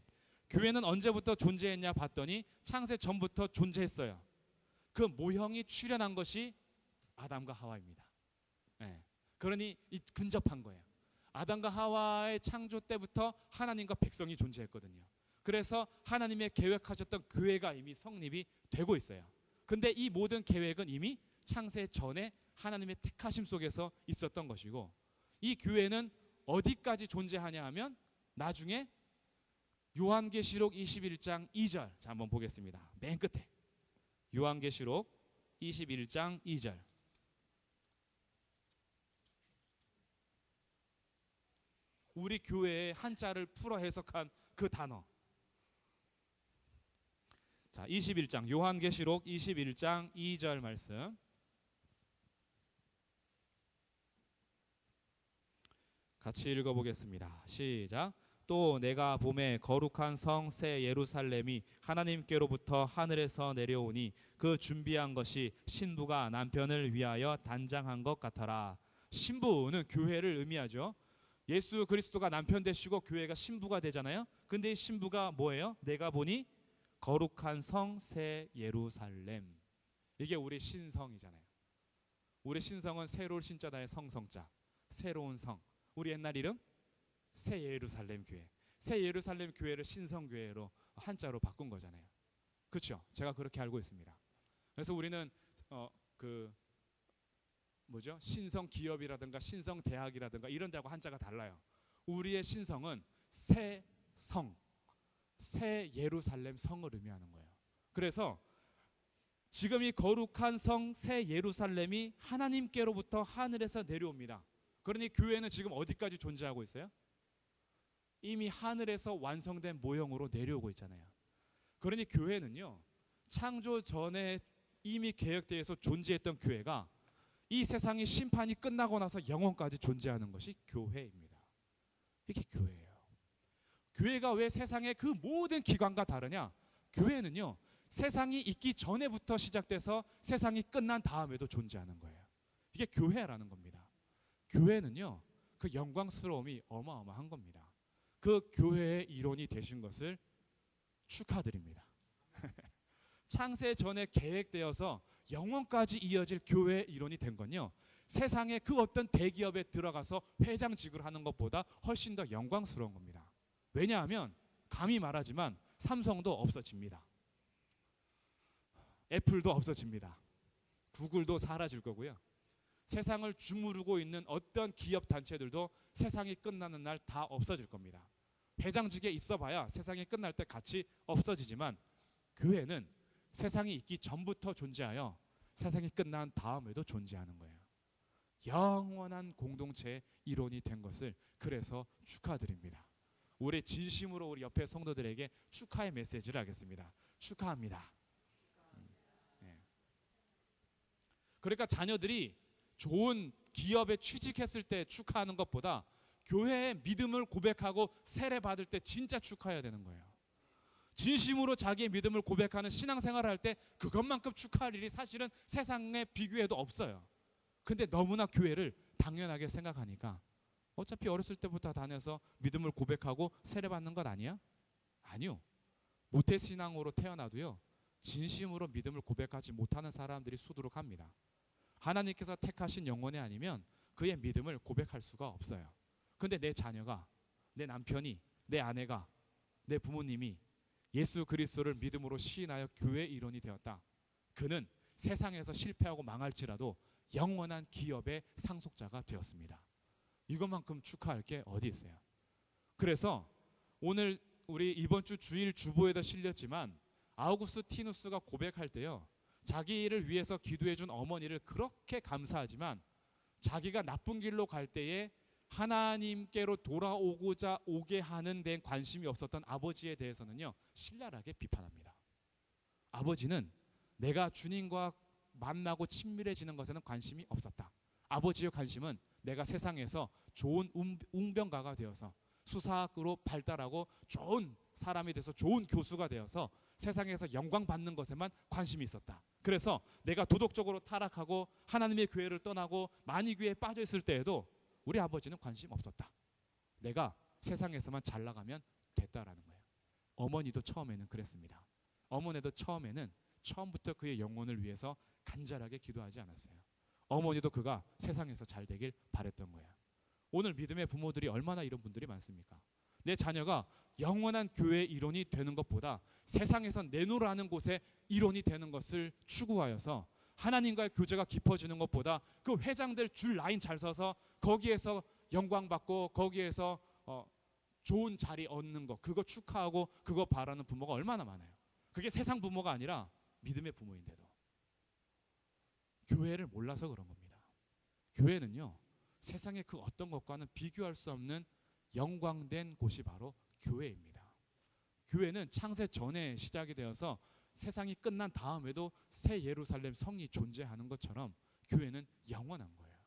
교회는 언제부터 존재했냐 봤더니 창세 전부터 존재했어요. 그 모형이 출현한 것이 아담과 하와입니다. 네. 그러니 근접한 거예요. 아담과 하와의 창조 때부터 하나님과 백성이 존재했거든요. 그래서 하나님의 계획하셨던 교회가 이미 성립이 되고 있어요. 근데 이 모든 계획은 이미 창세 전에 하나님의 택하심 속에서 있었던 것이고, 이 교회는 어디까지 존재하냐 하면 나중에 요한계시록 21장 2절, 자 한번 보겠습니다. 맨 끝에 요한계시록 21장 2절. 우리 교회의 한자를 풀어 해석한 그 단어. 자, 21장 요한계시록 21장 2절 말씀. 같이 읽어보겠습니다. 시작. 또 내가 봄에 거룩한 성 새 예루살렘이 하나님께로부터 하늘에서 내려오니 그 준비한 것이 신부가 남편을 위하여 단장한 것 같더라. 신부는 교회를 의미하죠. 예수 그리스도가 남편 되시고 교회가 신부가 되잖아요. 근데 이 신부가 뭐예요? 내가 보니 거룩한 성 새 예루살렘. 이게 우리 신성이잖아요. 우리 신성은 새로운 신자다의 성성자, 새로운 성. 우리 옛날 이름 새 예루살렘 교회. 새 예루살렘 교회를 신성교회로 한자로 바꾼 거잖아요. 그렇죠? 제가 그렇게 알고 있습니다. 그래서 우리는 신성 기업이라든가 신성 대학이라든가 이런 데하고 한자가 달라요. 우리의 신성은 새 성, 새 예루살렘 성을 의미하는 거예요. 그래서 지금 이 거룩한 성 새 예루살렘이 하나님께로부터 하늘에서 내려옵니다. 그러니 교회는 지금 어디까지 존재하고 있어요? 이미 하늘에서 완성된 모형으로 내려오고 있잖아요. 그러니 교회는요, 창조 전에 이미 계획되어서 존재했던 교회가 이 세상의 심판이 끝나고 나서 영원까지 존재하는 것이 교회입니다. 이게 교회예요. 교회가 왜 세상의 그 모든 기관과 다르냐? 교회는요, 세상이 있기 전에부터 시작돼서 세상이 끝난 다음에도 존재하는 거예요. 이게 교회라는 겁니다. 교회는요, 그 영광스러움이 어마어마한 겁니다. 그 교회의 일원이 되신 것을 축하드립니다. 창세 전에 계획되어서 영원까지 이어질 교회의 일원이 된 건요, 세상의 그 어떤 대기업에 들어가서 회장직을 하는 것보다 훨씬 더 영광스러운 겁니다. 왜냐하면 감히 말하지만 삼성도 없어집니다. 애플도 없어집니다. 구글도 사라질 거고요. 세상을 주무르고 있는 어떤 기업 단체들도 세상이 끝나는 날 다 없어질 겁니다. 회장직에 있어봐야 세상이 끝날 때 같이 없어지지만 교회는 세상이 있기 전부터 존재하여 세상이 끝난 다음에도 존재하는 거예요. 영원한 공동체의 일원이 된 것을 그래서 축하드립니다. 우리 진심으로 우리 옆에 성도들에게 축하의 메시지를 하겠습니다. 축하합니다. 네. 그러니까 자녀들이 좋은 기업에 취직했을 때 축하하는 것보다 교회의 믿음을 고백하고 세례 받을 때 진짜 축하해야 되는 거예요. 진심으로 자기의 믿음을 고백하는 신앙생활을 할 때 그것만큼 축하할 일이 사실은 세상에 비교해도 없어요. 근데 너무나 교회를 당연하게 생각하니까 어차피 어렸을 때부터 다녀서 믿음을 고백하고 세례 받는 것 아니야? 아니요. 모태신앙으로 태어나도요, 진심으로 믿음을 고백하지 못하는 사람들이 수두룩합니다. 하나님께서 택하신 영혼이 아니면 그의 믿음을 고백할 수가 없어요. 근데 내 자녀가, 내 남편이, 내 아내가, 내 부모님이 예수 그리스도를 믿음으로 시인하여 교회의 일원이 되었다. 그는 세상에서 실패하고 망할지라도 영원한 기업의 상속자가 되었습니다. 이것만큼 축하할 게 어디 있어요. 그래서 오늘 우리 이번 주 주일 주보에도 실렸지만 아우구스티누스가 고백할 때요, 자기를 위해서 기도해 준 어머니를 그렇게 감사하지만 자기가 나쁜 길로 갈 때에 하나님께로 돌아오고자 오게 하는 데 관심이 없었던 아버지에 대해서는요, 신랄하게 비판합니다. 아버지는 내가 주님과 만나고 친밀해지는 것에는 관심이 없었다. 아버지의 관심은 내가 세상에서 좋은 웅변가가 되어서 수사학으로 발달하고 좋은 사람이 돼서 좋은 교수가 되어서 세상에서 영광 받는 것에만 관심이 있었다. 그래서 내가 도덕적으로 타락하고 하나님의 교회를 떠나고 만이교회에 빠져 있을 때에도 우리 아버지는 관심 없었다. 내가 세상에서만 잘 나가면 됐다라는 거예요. 어머니도 처음에는 그랬습니다. 어머니도 처음부터 그의 영혼을 위해서 간절하게 기도하지 않았어요. 어머니도 그가 세상에서 잘 되길 바랬던 거예요. 오늘 믿음의 부모들이 얼마나 이런 분들이 많습니까? 내 자녀가 영원한 교회의 일원이 되는 것보다 세상에서 내놓으라는 곳에 일원이 되는 것을 추구하여서 하나님과의 교제가 깊어지는 것보다 그 회장들 줄 라인 잘 서서 거기에서 영광 받고 거기에서 좋은 자리 얻는 거, 그거 축하하고 그거 바라는 부모가 얼마나 많아요. 그게 세상 부모가 아니라 믿음의 부모인데도 교회를 몰라서 그런 겁니다. 교회는요, 세상의 그 어떤 것과는 비교할 수 없는 영광된 곳이 바로 교회입니다. 교회는 창세 전에 시작이 되어서 세상이 끝난 다음에도 새 예루살렘 성이 존재하는 것처럼 교회는 영원한 거예요.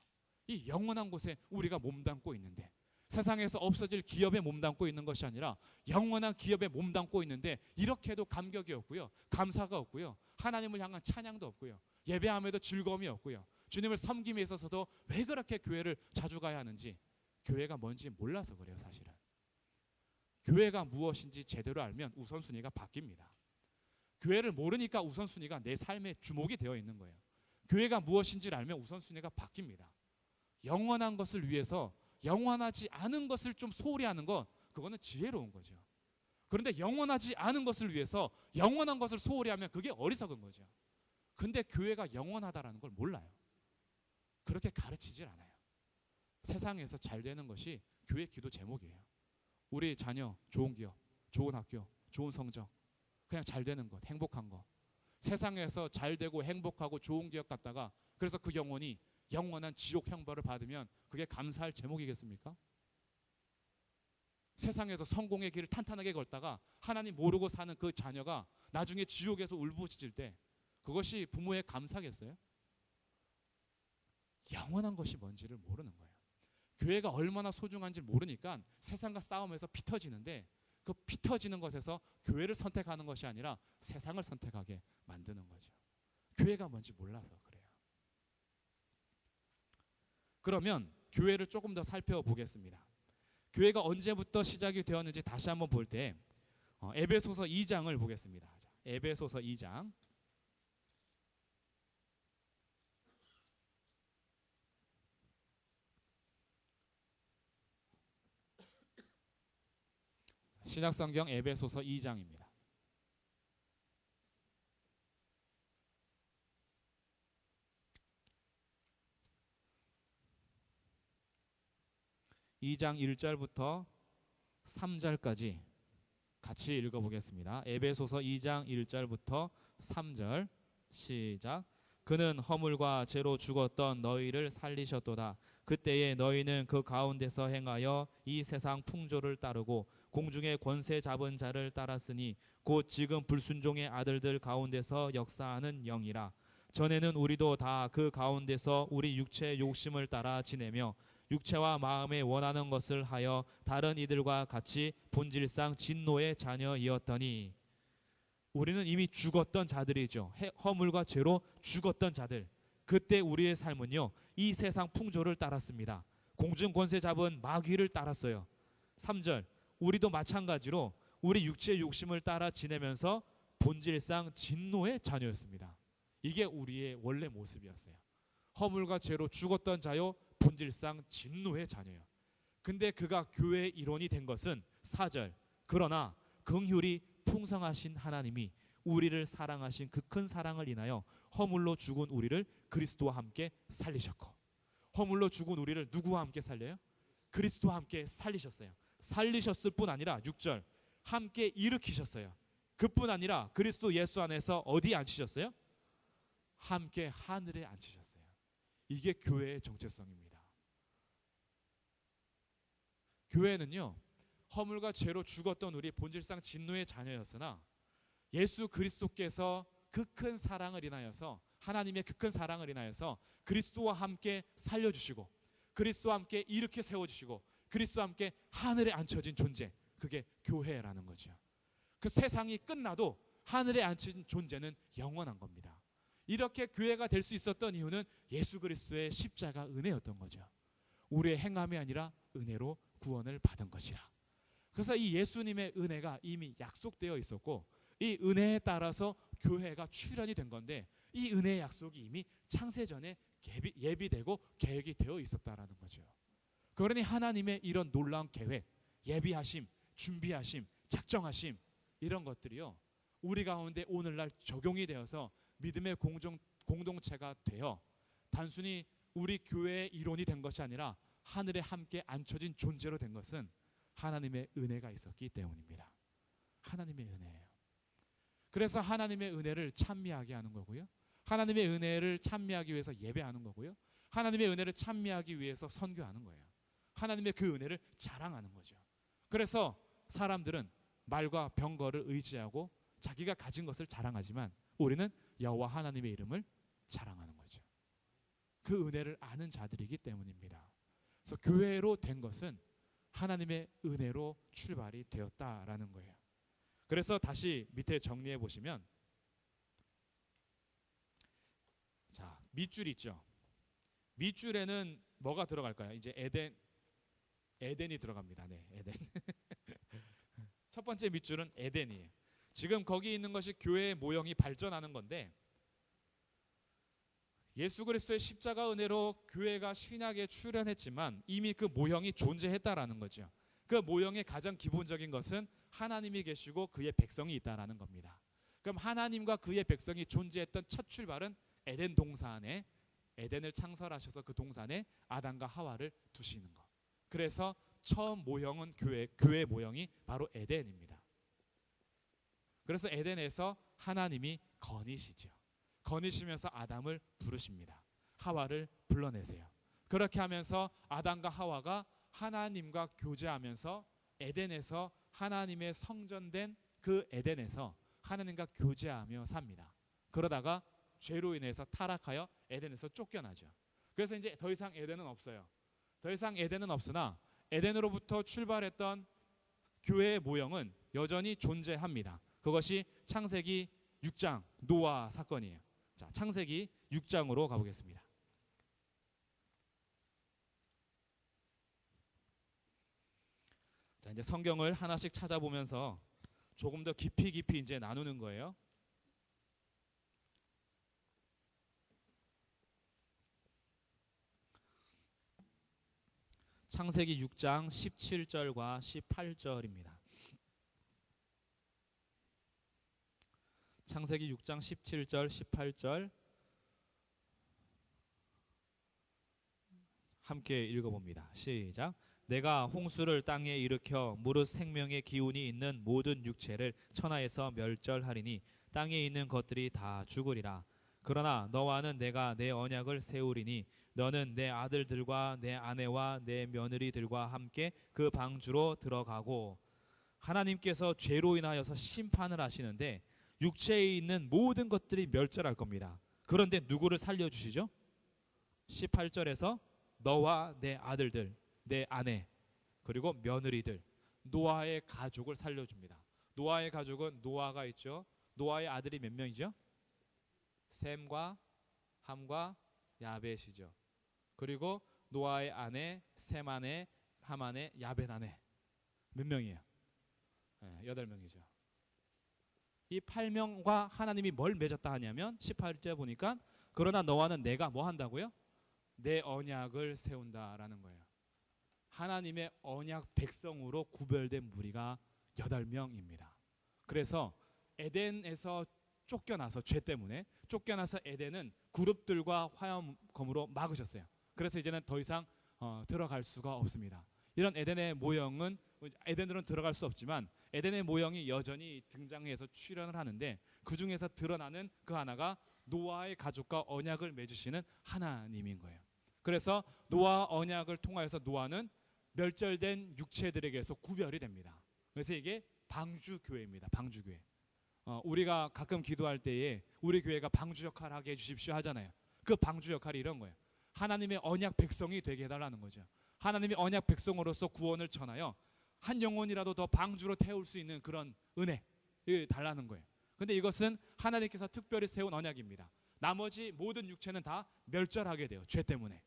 이 영원한 곳에 우리가 몸담고 있는데, 세상에서 없어질 기업에 몸담고 있는 것이 아니라 영원한 기업에 몸담고 있는데 이렇게도 감격이 없고요, 감사가 없고요, 하나님을 향한 찬양도 없고요, 예배함에도 즐거움이 없고요, 주님을 섬김에 있어서도 왜 그렇게 교회를 자주 가야 하는지 교회가 뭔지 몰라서 그래요. 사실은 교회가 무엇인지 제대로 알면 우선순위가 바뀝니다. 교회를 모르니까 우선순위가 내 삶의 주목이 되어 있는 거예요. 교회가 무엇인지를 알면 우선순위가 바뀝니다. 영원한 것을 위해서 영원하지 않은 것을 좀 소홀히 하는 것, 그거는 지혜로운 거죠. 그런데 영원하지 않은 것을 위해서 영원한 것을 소홀히 하면 그게 어리석은 거죠. 근데 교회가 영원하다라는 걸 몰라요. 그렇게 가르치질 않아요. 세상에서 잘 되는 것이 교회 기도 제목이에요. 우리 자녀 좋은 기업, 좋은 학교, 좋은 성적, 그냥 잘 되는 것, 행복한 것. 세상에서 잘 되고 행복하고 좋은 기업 갔다가 그래서 그 영혼이 영원한 지옥 형벌을 받으면 그게 감사할 제목이겠습니까? 세상에서 성공의 길을 탄탄하게 걷다가 하나님 모르고 사는 그 자녀가 나중에 지옥에서 울부짖을 때 그것이 부모의 감사겠어요? 영원한 것이 뭔지를 모르는 거예요. 교회가 얼마나 소중한지 모르니까 세상과 싸움에서 피 터지는데, 그 피 터지는 것에서 교회를 선택하는 것이 아니라 세상을 선택하게 만드는 거죠. 교회가 뭔지 몰라서 그래요. 그러면 교회를 조금 더 살펴보겠습니다. 교회가 언제부터 시작이 되었는지 다시 한번 볼 때 에베소서 2장을 보겠습니다. 자, 에베소서 2장. 신약성경 에베소서 2장입니다. 이 장 1절부터 3절까지 같이 읽어보겠습니다. 에베소서 2장 1절부터 3절 시작. 그는 허물과 죄로 죽었던 너희를 살리셨도다. 그때에 너희는 그 가운데서 행하여 이 세상 풍조를 따르고 공중의 권세 잡은 자를 따랐으니 곧 지금 불순종의 아들들 가운데서 역사하는 영이라. 전에는 우리도 다 그 가운데서 우리 육체의 욕심을 따라 지내며 육체와 마음에 원하는 것을 하여 다른 이들과 같이 본질상 진노의 자녀이었더니. 우리는 이미 죽었던 자들이죠. 허물과 죄로 죽었던 자들. 그때 우리의 삶은요, 이 세상 풍조를 따랐습니다. 공중 권세 잡은 마귀를 따랐어요. 3절, 우리도 마찬가지로 우리 육체의 욕심을 따라 지내면서 본질상 진노의 자녀였습니다. 이게 우리의 원래 모습이었어요. 허물과 죄로 죽었던 자요, 본질상 진노의 자녀요. 근데 그가 교회의 일원이 된 것은 4절, 그러나 긍휼이 풍성하신 하나님이 우리를 사랑하신 그 큰 사랑을 인하여 허물로 죽은 우리를 그리스도와 함께 살리셨고. 허물로 죽은 우리를 누구와 함께 살려요? 그리스도와 함께 살리셨어요. 살리셨을 뿐 아니라 6절, 함께 일으키셨어요. 그뿐 아니라 그리스도 예수 안에서 어디에 앉히셨어요? 함께 하늘에 앉히셨어요. 이게 교회의 정체성입니다. 교회는요, 허물과 죄로 죽었던 우리 본질상 진노의 자녀였으나 예수 그리스도께서 그 큰 사랑을 인하여서, 하나님의 그 큰 사랑을 인하여서 그리스도와 함께 살려주시고 그리스도와 함께 일으켜 세워주시고 그리스도와 함께 하늘에 앉혀진 존재, 그게 교회라는 거죠. 그 세상이 끝나도 하늘에 앉힌 존재는 영원한 겁니다. 이렇게 교회가 될 수 있었던 이유는 예수 그리스도의 십자가 은혜였던 거죠. 우리의 행함이 아니라 은혜로 구원을 받은 것이라. 그래서 이 예수님의 은혜가 이미 약속되어 있었고 이 은혜에 따라서 교회가 출현이 된 건데, 이 은혜의 약속이 이미 창세전에 예비되고 계획이 되어 있었다라는 거죠. 그러니 하나님의 이런 놀라운 계획, 예비하심, 준비하심, 작정하심, 이런 것들이요, 우리 가운데 오늘날 적용이 되어서 믿음의 공동체가 되어 단순히 우리 교회의 일원이 된 것이 아니라 하늘에 함께 앉혀진 존재로 된 것은 하나님의 은혜가 있었기 때문입니다. 하나님의 은혜예요. 그래서 하나님의 은혜를 찬미하게 하는 거고요, 하나님의 은혜를 찬미하기 위해서 예배하는 거고요, 하나님의 은혜를 찬미하기 위해서 선교하는 거예요. 하나님의 그 은혜를 자랑하는 거죠. 그래서 사람들은 말과 병거를 의지하고 자기가 가진 것을 자랑하지만 우리는 여호와 하나님의 이름을 자랑하는 거죠. 그 은혜를 아는 자들이기 때문입니다. 그래서 교회로 된 것은 하나님의 은혜로 출발이 되었다라는 거예요. 그래서 다시 밑에 정리해 보시면, 자, 밑줄 있죠. 밑줄에는 뭐가 들어갈까요? 이제 에덴이 들어갑니다. 네, 에덴. 첫 번째 밑줄은 에덴이에요. 지금 거기 있는 것이 교회의 모형이 발전하는 건데, 예수 그리스도의 십자가 은혜로 교회가 신약에 출현했지만 이미 그 모형이 존재했다라는 거죠. 그 모형의 가장 기본적인 것은 하나님이 계시고 그의 백성이 있다라는 겁니다. 그럼 하나님과 그의 백성이 존재했던 첫 출발은 에덴 동산에, 에덴을 창설하셔서 그 동산에 아담과 하와를 두시는 것. 그래서 처음 모형은 교회의 모형이 바로 에덴입니다. 그래서 에덴에서 하나님이 거니시죠. 거니시면서 아담을 부르십니다. 하와를 불러내세요. 그렇게 하면서 아담과 하와가 하나님과 교제하면서 에덴에서 하나님의 성전된 그 에덴에서 하나님과 교제하며 삽니다. 그러다가 죄로 인해서 타락하여 에덴에서 쫓겨나죠. 그래서 이제 더 이상 에덴은 없어요. 더 이상 에덴은 없으나 에덴으로부터 출발했던 교회의 모형은 여전히 존재합니다. 그것이 창세기 6장 노아 사건이에요. 자, 창세기 6장으로 가보겠습니다. 자, 이제 성경을 하나씩 찾아보면서 조금 더 깊이 이제 나누는 거예요. 창세기 6장 17절과 18절입니다. 창세기 6장 17절 18절 함께 읽어봅니다. 시작. 내가 홍수를 땅에 일으켜 무릇 생명의 기운이 있는 모든 육체를 천하에서 멸절하리니 땅에 있는 것들이 다 죽으리라. 그러나 너와는 내가 내 언약을 세우리니 너는 내 아들들과 내 아내와 내 며느리들과 함께 그 방주로 들어가고. 하나님께서 죄로 인하여서 심판을 하시는데 육체에 있는 모든 것들이 멸절할 겁니다. 그런데 누구를 살려주시죠? 18절에서 너와 내 아들들, 내 아내, 그리고 며느리들, 노아의 가족을 살려줍니다. 노아의 가족은 노아가 있죠. 노아의 아들이 몇 명이죠? 셈과 함과 야벳이죠. 그리고 노아의 아내, 셈 아내, 함 아내, 야벳 아내 몇 명이에요? 8명이죠. 이 8명과 하나님이 뭘 맺었다 하냐면 18절 보니까 그러나 너와는 내가 뭐 한다고요? 내 언약을 세운다라는 거예요. 하나님의 언약 백성으로 구별된 무리가 8명입니다. 그래서 에덴에서 쫓겨나서 죄 때문에 쫓겨나서 에덴은 그룹들과 화염검으로 막으셨어요. 그래서 이제는 더 이상 들어갈 수가 없습니다. 이런 에덴의 모형은 에덴으로는 들어갈 수 없지만 에덴의 모형이 여전히 등장해서 출현을 하는데 그 중에서 드러나는 그 하나가 노아의 가족과 언약을 맺으시는 하나님인 거예요. 그래서 노아 언약을 통하여서 노아는 멸절된 육체들에게서 구별이 됩니다. 그래서 이게 방주교회입니다. 방주교회. 우리가 가끔 기도할 때에 우리 교회가 방주 역할을 하게 해주십시오 하잖아요. 그 방주 역할이 이런 거예요. 하나님의 언약 백성이 되게 해달라는 거죠. 하나님의 언약 백성으로서 구원을 전하여 한 영혼이라도 더 방주로 태울 수 있는 그런 은혜를 달라는 거예요. 근데 이것은 하나님께서 특별히 세운 언약입니다. 나머지 모든 육체는 다 멸절하게 돼요. 죄 때문에.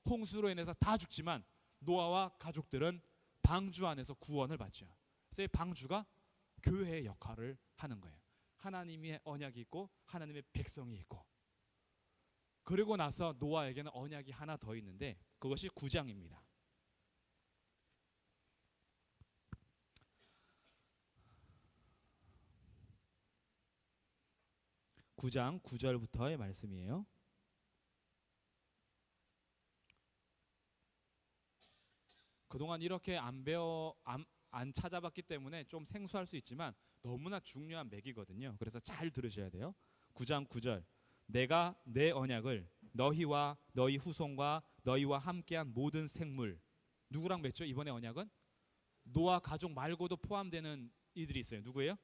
홍수로 인해서 다 죽지만 노아와 가족들은 방주 안에서 구원을 받죠. 그래서 이 방주가 교회의 역할을 하는 거예요. 하나님의 언약이 있고 하나님의 백성이 있고. 그리고 나서 노아에게는 언약이 하나 더 있는데 그것이 9장입니다. 9장 9절부터의 말씀이에요. 그동안 이렇게 안 찾아봤기 때문에 좀 생소할 수 있지만 너무나 중요한 맥이거든요. 그래서 잘 들으셔야 돼요. 9장 9절. 내가 내 언약을 너희와 너희 후손과 너희와 함께한 모든 생물. 누구랑 맺죠? 이번에 언약은 노아 가족 말고도 포함되는 이들이 있어요. 누구예요?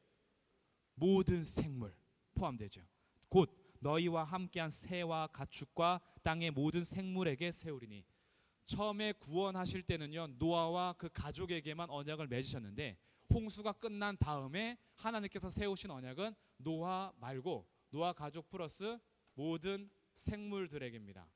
모든 생물 포함되죠. 곧 너희와 함께한 새와 가축과 땅의 모든 생물에게 세우리니. 처음에 구원하실 때는요 노아와 그 가족에게만 언약을 맺으셨는데 홍수가 끝난 다음에 하나님께서 세우신 언약은 노아 말고 노아 가족 플러스 모든 생물들에게입니다.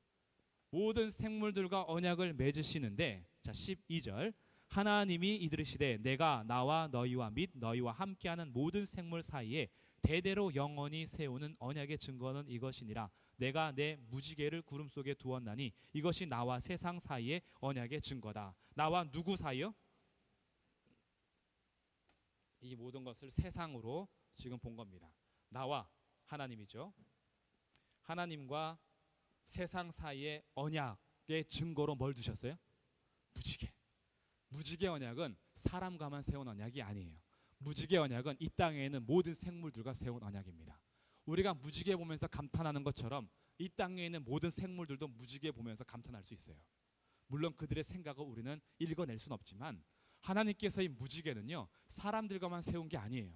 모든 생물들과 언약을 맺으시는데 자 12절. 하나님이 이르시되 내가 나와 너희와 및 너희와 함께하는 모든 생물 사이에 대대로 영원히 세우는 언약의 증거는 이것이니라. 내가 내 무지개를 구름 속에 두었나니 이것이 나와 세상 사이의 언약의 증거다. 나와 누구 사이요? 이 모든 것을 세상으로 지금 본 겁니다. 나와 하나님이죠. 하나님과 세상 사이의 언약의 증거로 뭘 두셨어요? 무지개. 무지개 언약은 사람과만 세운 언약이 아니에요. 무지개 언약은 이 땅에 있는 모든 생물들과 세운 언약입니다. 우리가 무지개 보면서 감탄하는 것처럼 이 땅에 있는 모든 생물들도 무지개 보면서 감탄할 수 있어요. 물론 그들의 생각을 우리는 읽어낼 수는 없지만 하나님께서 이 무지개는요 사람들과만 세운 게 아니에요.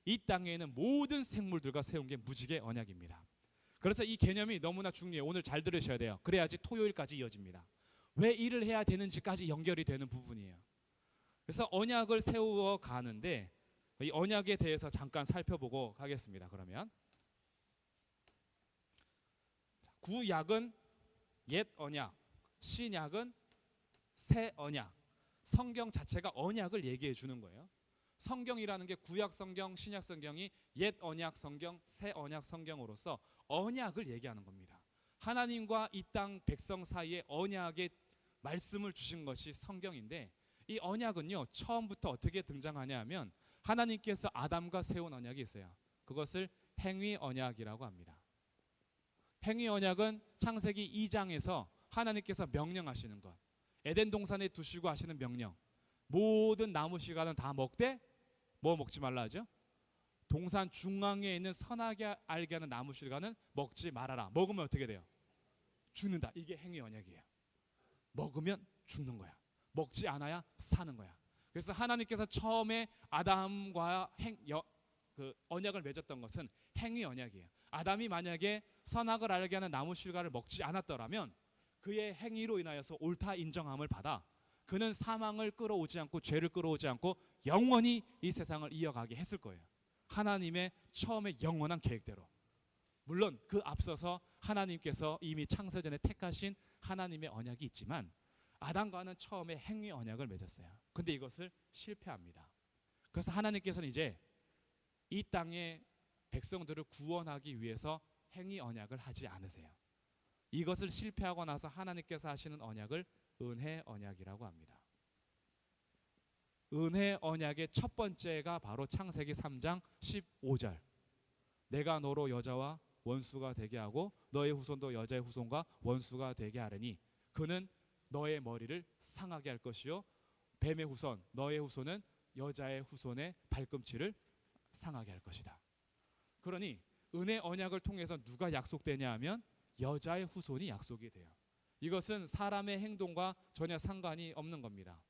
이 땅에 있는 모든 생물들과 세운 게 무지개 언약입니다. 그래서 이 개념이 너무나 중요해요. 오늘 잘 들으셔야 돼요. 그래야지 토요일까지 이어집니다. 왜 일을 해야 되는지까지 연결이 되는 부분이에요. 그래서 언약을 세워 가는데 이 언약에 대해서 잠깐 살펴보고 가겠습니다. 그러면 구약은 옛 언약, 신약은 새 언약. 성경 자체가 언약을 얘기해 주는 거예요. 성경이라는 게 구약 성경, 신약 성경이 옛 언약 성경, 새 언약 성경으로서 언약을 얘기하는 겁니다. 하나님과 이 땅 백성 사이에 언약의 말씀을 주신 것이 성경인데, 이 언약은요 처음부터 어떻게 등장하냐 하면 하나님께서 아담과 세운 언약이 있어요. 그것을 행위 언약이라고 합니다. 행위 언약은 창세기 2장에서 하나님께서 명령하시는 것, 에덴 동산에 두시고 하시는 명령, 모든 나무 씨가는 다 먹되 뭐 먹지 말라 하죠? 동산 중앙에 있는 선하게 알게 하는 나무 씨가는 먹지 말아라. 먹으면 어떻게 돼요? 죽는다. 이게 행위 언약이에요. 먹으면 죽는 거야. 먹지 않아야 사는 거야. 그래서 하나님께서 처음에 아담과 언약을 맺었던 것은 행위 언약이에요. 아담이 만약에 선악을 알게 하는 나무 실과를 먹지 않았더라면 그의 행위로 인하여서 옳다 인정함을 받아 그는 사망을 끌어오지 않고 죄를 끌어오지 않고 영원히 이 세상을 이어가게 했을 거예요. 하나님의 처음에 영원한 계획대로. 물론 그 앞서서 하나님께서 이미 창세전에 택하신 하나님의 언약이 있지만 아담과는 처음에 행위 언약을 맺었어요. 근데 이것을 실패합니다. 그래서 하나님께서는 이제 이 땅의 백성들을 구원하기 위해서 행위 언약을 하지 않으세요. 이것을 실패하고 나서 하나님께서 하시는 언약을 은혜 언약이라고 합니다. 은혜 언약의 첫 번째가 바로 창세기 3장 15절. 내가 너로 여자와 원수가 되게 하고 너의 후손도 여자의 후손과 원수가 되게 하리니 그는 너의 머리를 상하게 할 것이요 뱀의 후손 너의 후손은 여자의 후손의 발꿈치를 상하게 할 것이다. 그러니 은혜 언약을 통해서 누가 약속되냐 하면 여자의 후손이 약속이 돼요. 이것은 사람의 행동과 전혀 상관이 없는 겁니다.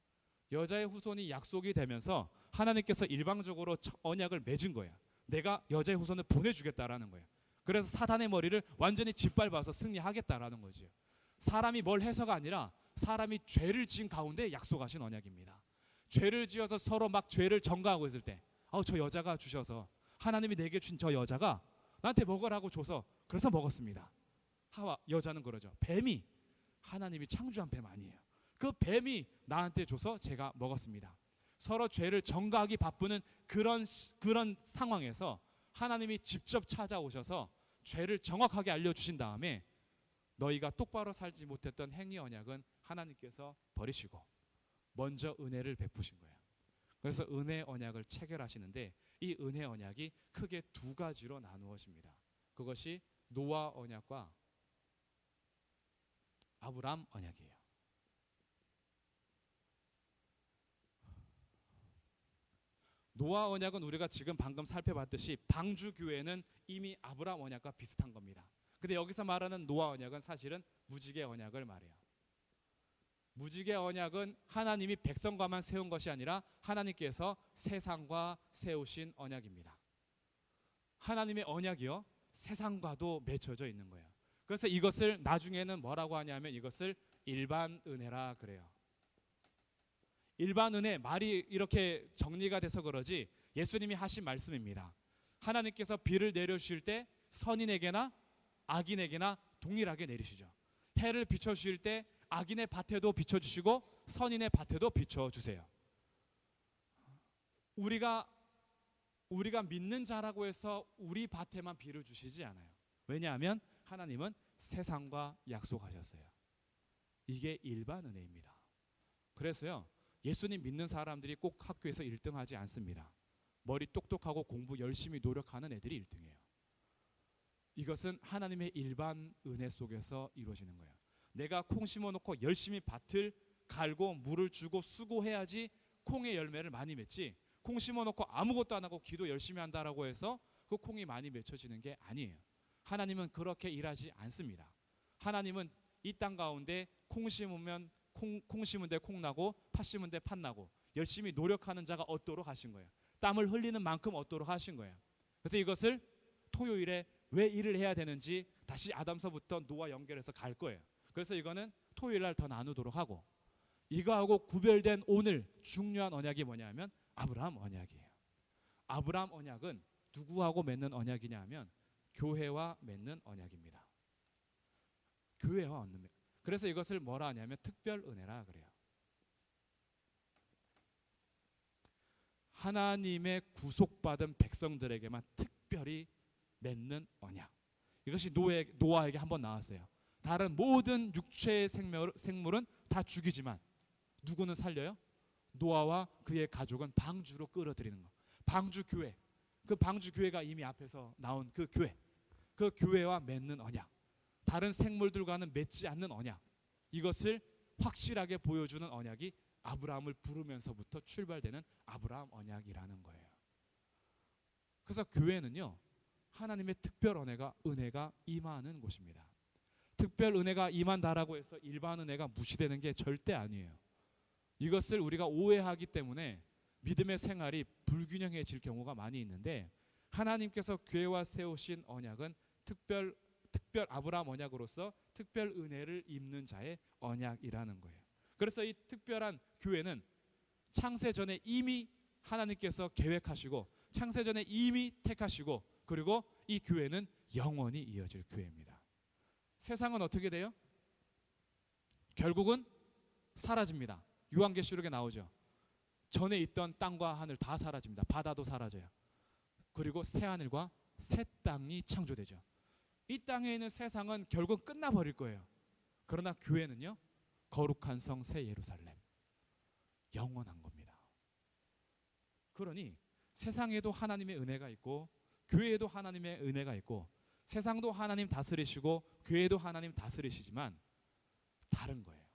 여자의 후손이 약속이 되면서 하나님께서 일방적으로 언약을 맺은 거예요. 내가 여자의 후손을 보내주겠다라는 거예요. 그래서 사단의 머리를 완전히 짓밟아서 승리하겠다라는 거죠. 사람이 뭘 해서가 아니라 사람이 죄를 지은 가운데 약속하신 언약입니다. 죄를 지어서 서로 막 죄를 전가하고 있을 때 저 여자가 주셔서 하나님이 내게 준 저 여자가 나한테 먹으라고 줘서 그래서 먹었습니다. 하와 여자는 그러죠. 뱀이 하나님이 창조한 뱀 아니에요. 그 뱀이 나한테 줘서 제가 먹었습니다. 서로 죄를 전가하기 바쁘는 그런 상황에서 하나님이 직접 찾아오셔서 죄를 정확하게 알려주신 다음에 너희가 똑바로 살지 못했던 행위 언약은 하나님께서 버리시고 먼저 은혜를 베푸신 거예요. 그래서 은혜 언약을 체결하시는데 이 은혜 언약이 크게 두 가지로 나누어집니다. 그것이 노아 언약과 아브람 언약이에요. 노아 언약은 우리가 지금 방금 살펴봤듯이 방주교회는 이미 아브람 언약과 비슷한 겁니다. 근데 여기서 말하는 노아 언약은 사실은 무지개 언약을 말해요. 무지개 언약은 하나님이 백성과만 세운 것이 아니라 하나님께서 세상과 세우신 언약입니다. 하나님의 언약이요 세상과도 맺혀져 있는 거예요. 그래서 이것을 나중에는 뭐라고 하냐면 이것을 일반 은혜라 그래요. 일반 은혜 말이 이렇게 정리가 돼서 그러지 예수님이 하신 말씀입니다. 하나님께서 비를 내려주실 때 선인에게나 악인에게나 동일하게 내리시죠. 해를 비춰주실 때 악인의 밭에도 비춰주시고 선인의 밭에도 비춰주세요. 우리가 믿는 자라고 해서 우리 밭에만 비를 주시지 않아요. 왜냐하면 하나님은 세상과 약속하셨어요. 이게 일반 은혜입니다. 그래서요 예수님 믿는 사람들이 꼭 학교에서 1등하지 않습니다. 머리 똑똑하고 공부 열심히 노력하는 애들이 1등이에요. 이것은 하나님의 일반 은혜 속에서 이루어지는 거예요. 내가 콩 심어놓고 열심히 밭을 갈고 물을 주고 수고해야지 콩의 열매를 많이 맺지, 콩 심어놓고 아무것도 안 하고 기도 열심히 한다라고 해서 그 콩이 많이 맺혀지는 게 아니에요. 하나님은 그렇게 일하지 않습니다. 하나님은 이 땅 가운데 콩 심으면 콩 심은 데 콩 나고 팥 심은 데 팥 나고 열심히 노력하는 자가 얻도록 하신 거예요. 땀을 흘리는 만큼 얻도록 하신 거예요. 그래서 이것을 토요일에 왜 일을 해야 되는지 다시 아담서부터 노아 연결해서 갈 거예요. 그래서 이거는 토요일 날 더 나누도록 하고, 이거하고 구별된 오늘 중요한 언약이 뭐냐면 아브라함 언약이에요. 아브라함 언약은 누구하고 맺는 언약이냐 하면 교회와 맺는 언약입니다. 교회와 맺는. 그래서 이것을 뭐라 하냐면 특별 은혜라 그래요. 하나님의 구속받은 백성들에게만 특별히 맺는 언약. 이것이 노아에게 한번 나왔어요. 다른 모든 육체의 생물은 다 죽이지만 누구는 살려요? 노아와 그의 가족은 방주로 끌어들이는 거. 방주 교회. 그 방주 교회가 이미 앞에서 나온 그 교회. 그 교회와 맺는 언약. 다른 생물들과는 맺지 않는 언약. 이것을 확실하게 보여주는 언약이 아브라함을 부르면서부터 출발되는 아브라함 언약이라는 거예요. 그래서 교회는요, 하나님의 특별 은혜가 임하는 곳입니다. 특별 은혜가 임한다라고 해서 일반 은혜가 무시되는 게 절대 아니에요. 이것을 우리가 오해하기 때문에 믿음의 생활이 불균형해질 경우가 많이 있는데, 하나님께서 교회와 세우신 언약은 특별 아브라함 언약으로서 특별 은혜를 입는 자의 언약이라는 거예요. 그래서 이 특별한 교회는 창세전에 이미 하나님께서 계획하시고 창세전에 이미 택하시고, 그리고 이 교회는 영원히 이어질 교회입니다. 세상은 어떻게 돼요? 결국은 사라집니다. 요한계시록에 나오죠. 전에 있던 땅과 하늘 다 사라집니다. 바다도 사라져요. 그리고 새 하늘과 새 땅이 창조되죠. 이 땅에 있는 세상은 결국 끝나버릴 거예요. 그러나 교회는요, 거룩한 성 새 예루살렘, 영원한 겁니다. 그러니 세상에도 하나님의 은혜가 있고 교회에도 하나님의 은혜가 있고, 세상도 하나님 다스리시고 교회도 하나님 다스리시지만 다른 거예요.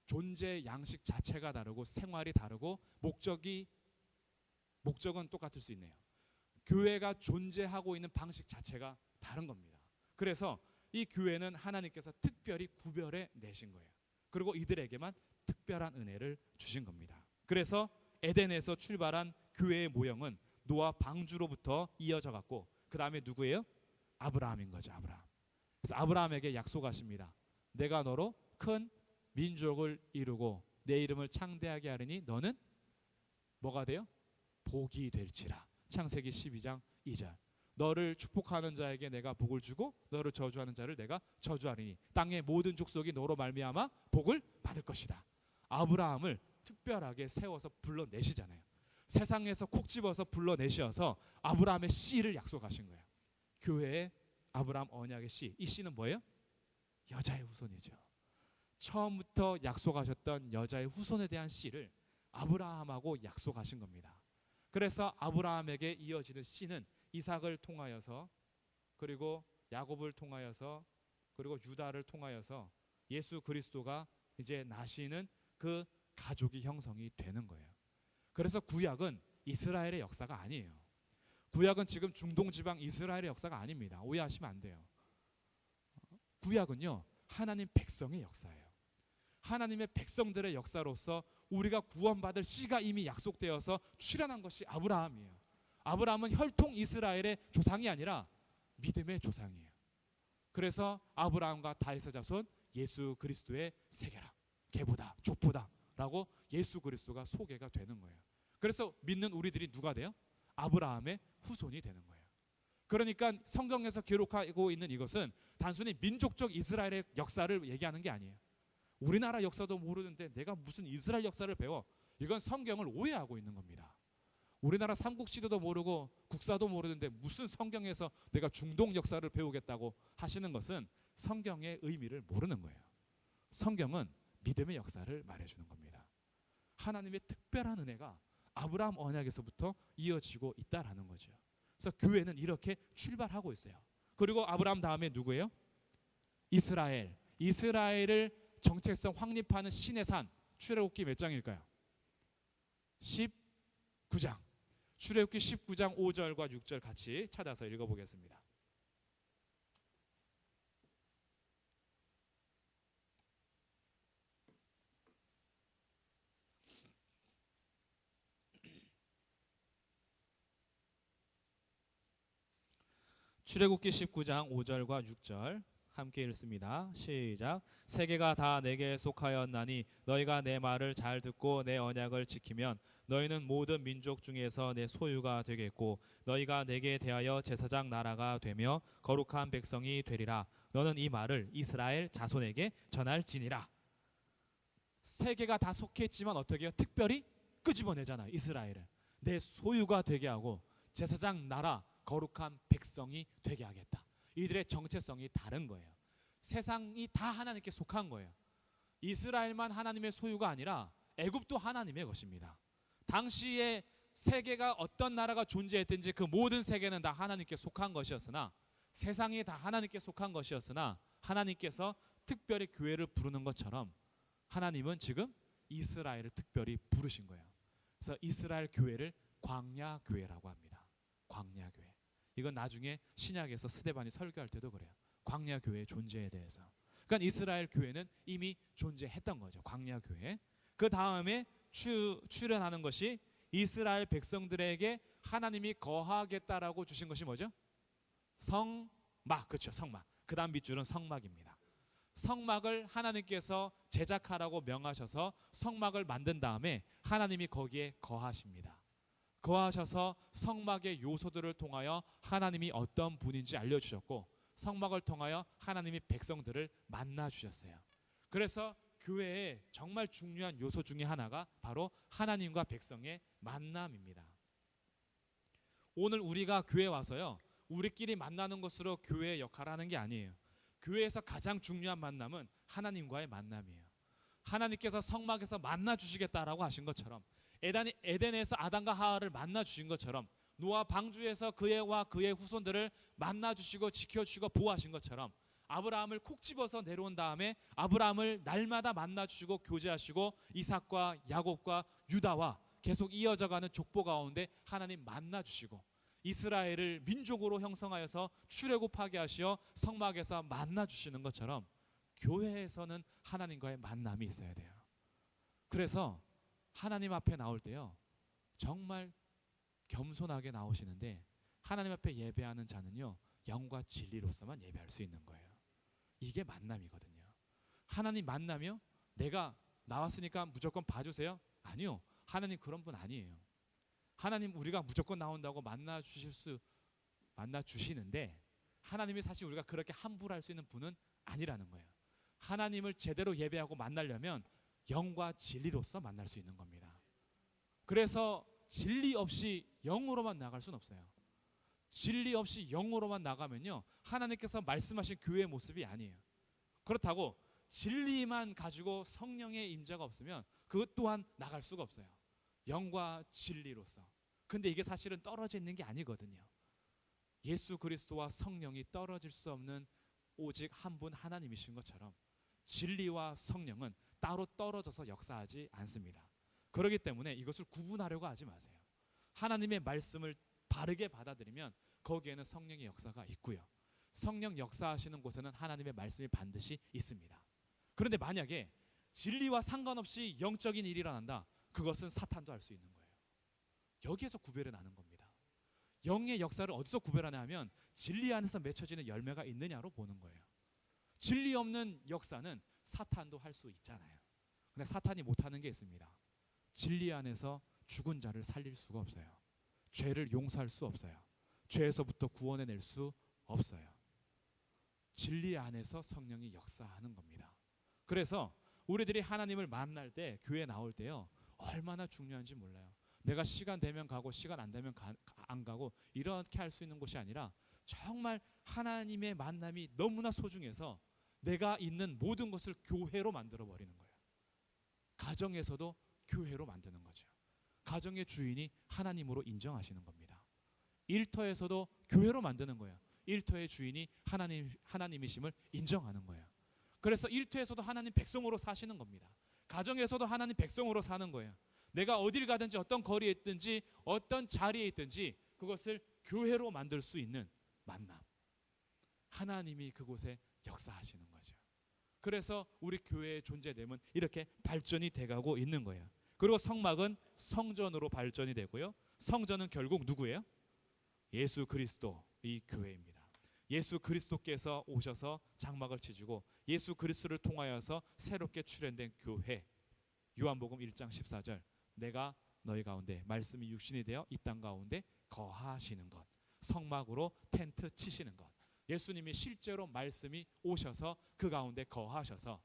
존재 양식 자체가 다르고 생활이 다르고 목적은 똑같을 수 있네요. 교회가 존재하고 있는 방식 자체가 다른 겁니다. 그래서 이 교회는 하나님께서 특별히 구별해 내신 거예요. 그리고 이들에게만 특별한 은혜를 주신 겁니다. 그래서 에덴에서 출발한 교회의 모형은 노아 방주로부터 이어져 갔고, 그 다음에 누구예요? 아브라함인 거죠. 아브라함. 그래서 아브라함에게 약속하십니다. 내가 너로 큰 민족을 이루고 내 이름을 창대하게 하리니 너는 뭐가 돼요? 복이 될지라. 창세기 12장 2절. 너를 축복하는 자에게 내가 복을 주고 너를 저주하는 자를 내가 저주하리니 땅의 모든 족속이 너로 말미암아 복을 받을 것이다. 아브라함을 특별하게 세워서 불러내시잖아요. 세상에서 콕 집어서 불러내셔서 아브라함의 씨를 약속하신 거예요. 교회의 아브라함 언약의 씨. 이 씨는 뭐예요? 여자의 후손이죠. 처음부터 약속하셨던 여자의 후손에 대한 씨를 아브라함하고 약속하신 겁니다. 그래서 아브라함에게 이어지는 씨는 이삭을 통하여서, 그리고 야곱을 통하여서, 그리고 유다를 통하여서 예수 그리스도가 이제 나시는 그 가족이 형성이 되는 거예요. 그래서 구약은 이스라엘의 역사가 아니에요. 구약은 지금 중동 지방 이스라엘의 역사가 아닙니다. 오해하시면 안 돼요. 구약은요, 하나님 백성의 역사예요. 하나님의 백성들의 역사로서 우리가 구원받을 씨가 이미 약속되어서 출현한 것이 아브라함이에요. 아브라함은 혈통 이스라엘의 조상이 아니라 믿음의 조상이에요. 그래서 아브라함과 다윗의 자손 예수 그리스도의 세계라, 개보다 족보다 라고 예수 그리스도가 소개가 되는 거예요. 그래서 믿는 우리들이 누가 돼요? 아브라함의 후손이 되는 거예요. 그러니까 성경에서 기록하고 있는 이것은 단순히 민족적 이스라엘의 역사를 얘기하는 게 아니에요. 우리나라 역사도 모르는데 내가 무슨 이스라엘 역사를 배워? 이건 성경을 오해하고 있는 겁니다. 우리나라 삼국시대도 모르고 국사도 모르는데 무슨 성경에서 내가 중동 역사를 배우겠다고 하시는 것은 성경의 의미를 모르는 거예요. 성경은 믿음의 역사를 말해주는 겁니다. 하나님의 특별한 은혜가 아브라함 언약에서부터 이어지고 있다라는 거죠. 그래서 교회는 이렇게 출발하고 있어요. 그리고 아브라함 다음에 누구예요? 이스라엘. 이스라엘을 정체성 확립하는 신의 산, 출애굽기 몇 장일까요? 19장. 출애굽기 19장 5절과 6절 같이 찾아서 읽어보겠습니다. 출애굽기 19장 5절과 6절 함께 읽습니다. 시작. 세계가 다 내게 속하였나니 너희가 내 말을 잘 듣고 내 언약을 지키면 너희는 모든 민족 중에서 내 소유가 되겠고 너희가 내게 대하여 제사장 나라가 되며 거룩한 백성이 되리라. 너는 이 말을 이스라엘 자손에게 전할지니라. 세계가 다 속해 있지만 어떻게 해요? 특별히 끄집어내잖아요. 이스라엘을 내 소유가 되게 하고 제사장 나라 거룩한 백성이 되게 하겠다. 이들의 정체성이 다른 거예요. 세상이 다 하나님께 속한 거예요. 이스라엘만 하나님의 소유가 아니라 애굽도 하나님의 것입니다. 당시에 세계가 어떤 나라가 존재했든지 그 모든 세계는 다 하나님께 속한 것이었으나, 세상이 다 하나님께 속한 것이었으나 하나님께서 특별히 교회를 부르는 것처럼 하나님은 지금 이스라엘을 특별히 부르신 거예요. 그래서 이스라엘 교회를 광야 교회라고 합니다. 광야 교회. 이건 나중에 신약에서 스데반이 설교할 때도 그래요. 광야 교회의 존재에 대해서. 그러니까 이스라엘 교회는 이미 존재했던 거죠. 광야 교회. 그 다음에 출현하는 것이 이스라엘 백성들에게 하나님이 거하겠다라고 주신 것이 뭐죠? 성막. 그렇죠. 성막. 그 다음 밑줄은 성막입니다. 성막을 하나님께서 제작하라고 명하셔서 성막을 만든 다음에 하나님이 거기에 거하십니다. 거하셔서 성막의 요소들을 통하여 하나님이 어떤 분인지 알려주셨고, 성막을 통하여 하나님이 백성들을 만나주셨어요. 그래서 교회의 정말 중요한 요소 중에 하나가 바로 하나님과 백성의 만남입니다. 오늘 우리가 교회 와서요, 우리끼리 만나는 것으로 교회의 역할을 하는 게 아니에요. 교회에서 가장 중요한 만남은 하나님과의 만남이에요. 하나님께서 성막에서 만나 주시겠다라고 하신 것처럼, 에덴에서 아담과 하와를 만나 주신 것처럼, 노아 방주에서 그애와 그의 후손들을 만나 주시고 지켜주시고 보호하신 것처럼, 아브라함을 콕 집어서 내려온 다음에 아브라함을 날마다 만나 주시고 교제하시고 이삭과 야곱과 유다와 계속 이어져가는 족보 가운데 하나님 만나 주시고, 이스라엘을 민족으로 형성하여서 출애굽하게 하시어 성막에서 만나 주시는 것처럼 교회에서는 하나님과의 만남이 있어야 돼요. 그래서 하나님 앞에 나올 때요, 정말 겸손하게 나오시는데, 하나님 앞에 예배하는 자는요, 영과 진리로서만 예배할 수 있는 거예요. 이게 만남이거든요. 하나님 만나며 내가 나왔으니까 무조건 봐주세요? 아니요. 하나님 그런 분 아니에요. 하나님 우리가 무조건 나온다고 만나 주시는데, 하나님이 사실 우리가 그렇게 함부로 할 수 있는 분은 아니라는 거예요. 하나님을 제대로 예배하고 만나려면 영과 진리로서 만날 수 있는 겁니다. 그래서 진리 없이 영으로만 나갈 수는 없어요. 진리 없이 영으로만 나가면요, 하나님께서 말씀하신 교회의 모습이 아니에요. 그렇다고 진리만 가지고 성령의 임재가 없으면 그것 또한 나갈 수가 없어요. 영과 진리로서. 근데 이게 사실은 떨어져 있는 게 아니거든요. 예수 그리스도와 성령이 떨어질 수 없는 오직 한 분 하나님이신 것처럼 진리와 성령은 따로 떨어져서 역사하지 않습니다. 그렇기 때문에 이것을 구분하려고 하지 마세요. 하나님의 말씀을 바르게 받아들이면 거기에는 성령의 역사가 있고요, 성령 역사하시는 곳에는 하나님의 말씀이 반드시 있습니다. 그런데 만약에 진리와 상관없이 영적인 일이 일어난다, 그것은 사탄도 할 수 있는 거예요. 여기에서 구별이 나는 겁니다. 영의 역사를 어디서 구별하냐 하면 진리 안에서 맺혀지는 열매가 있느냐로 보는 거예요. 진리 없는 역사는 사탄도 할 수 있잖아요. 근데 사탄이 못하는 게 있습니다. 진리 안에서 죽은 자를 살릴 수가 없어요. 죄를 용서할 수 없어요. 죄에서부터 구원해낼 수 없어요. 진리 안에서 성령이 역사하는 겁니다. 그래서 우리들이 하나님을 만날 때, 교회에 나올 때요, 얼마나 중요한지 몰라요. 내가 시간 되면 가고 시간 안 되면 안 가고 이렇게 할 수 있는 곳이 아니라 정말 하나님의 만남이 너무나 소중해서 내가 있는 모든 것을 교회로 만들어 버리는 거예요. 가정에서도 교회로 만드는 거죠. 가정의 주인이 하나님으로 인정하시는 겁니다. 일터에서도 교회로 만드는 거예요. 일터의 주인이 하나님이심을 인정하는 거예요. 그래서 일터에서도 하나님 백성으로 사시는 겁니다. 가정에서도 하나님 백성으로 사는 거예요. 내가 어딜 가든지 어떤 거리에 있든지 어떤 자리에 있든지 그것을 교회로 만들 수 있는 만남. 하나님이 그곳에 역사하시는 거죠. 그래서 우리 교회의 존재됨은 이렇게 발전이 돼가고 있는 거예요. 그리고 성막은 성전으로 발전이 되고요, 성전은 결국 누구예요? 예수 그리스도, 이 교회입니다. 예수 그리스도께서 오셔서 장막을 치시고 예수 그리스도를 통하여서 새롭게 출현된 교회. 요한복음 1장 14절, 내가 너희 가운데 말씀이 육신이 되어 이 땅 가운데 거하시는 것. 성막으로 텐트 치시는 것. 예수님이 실제로 말씀이 오셔서 그 가운데 거하셔서,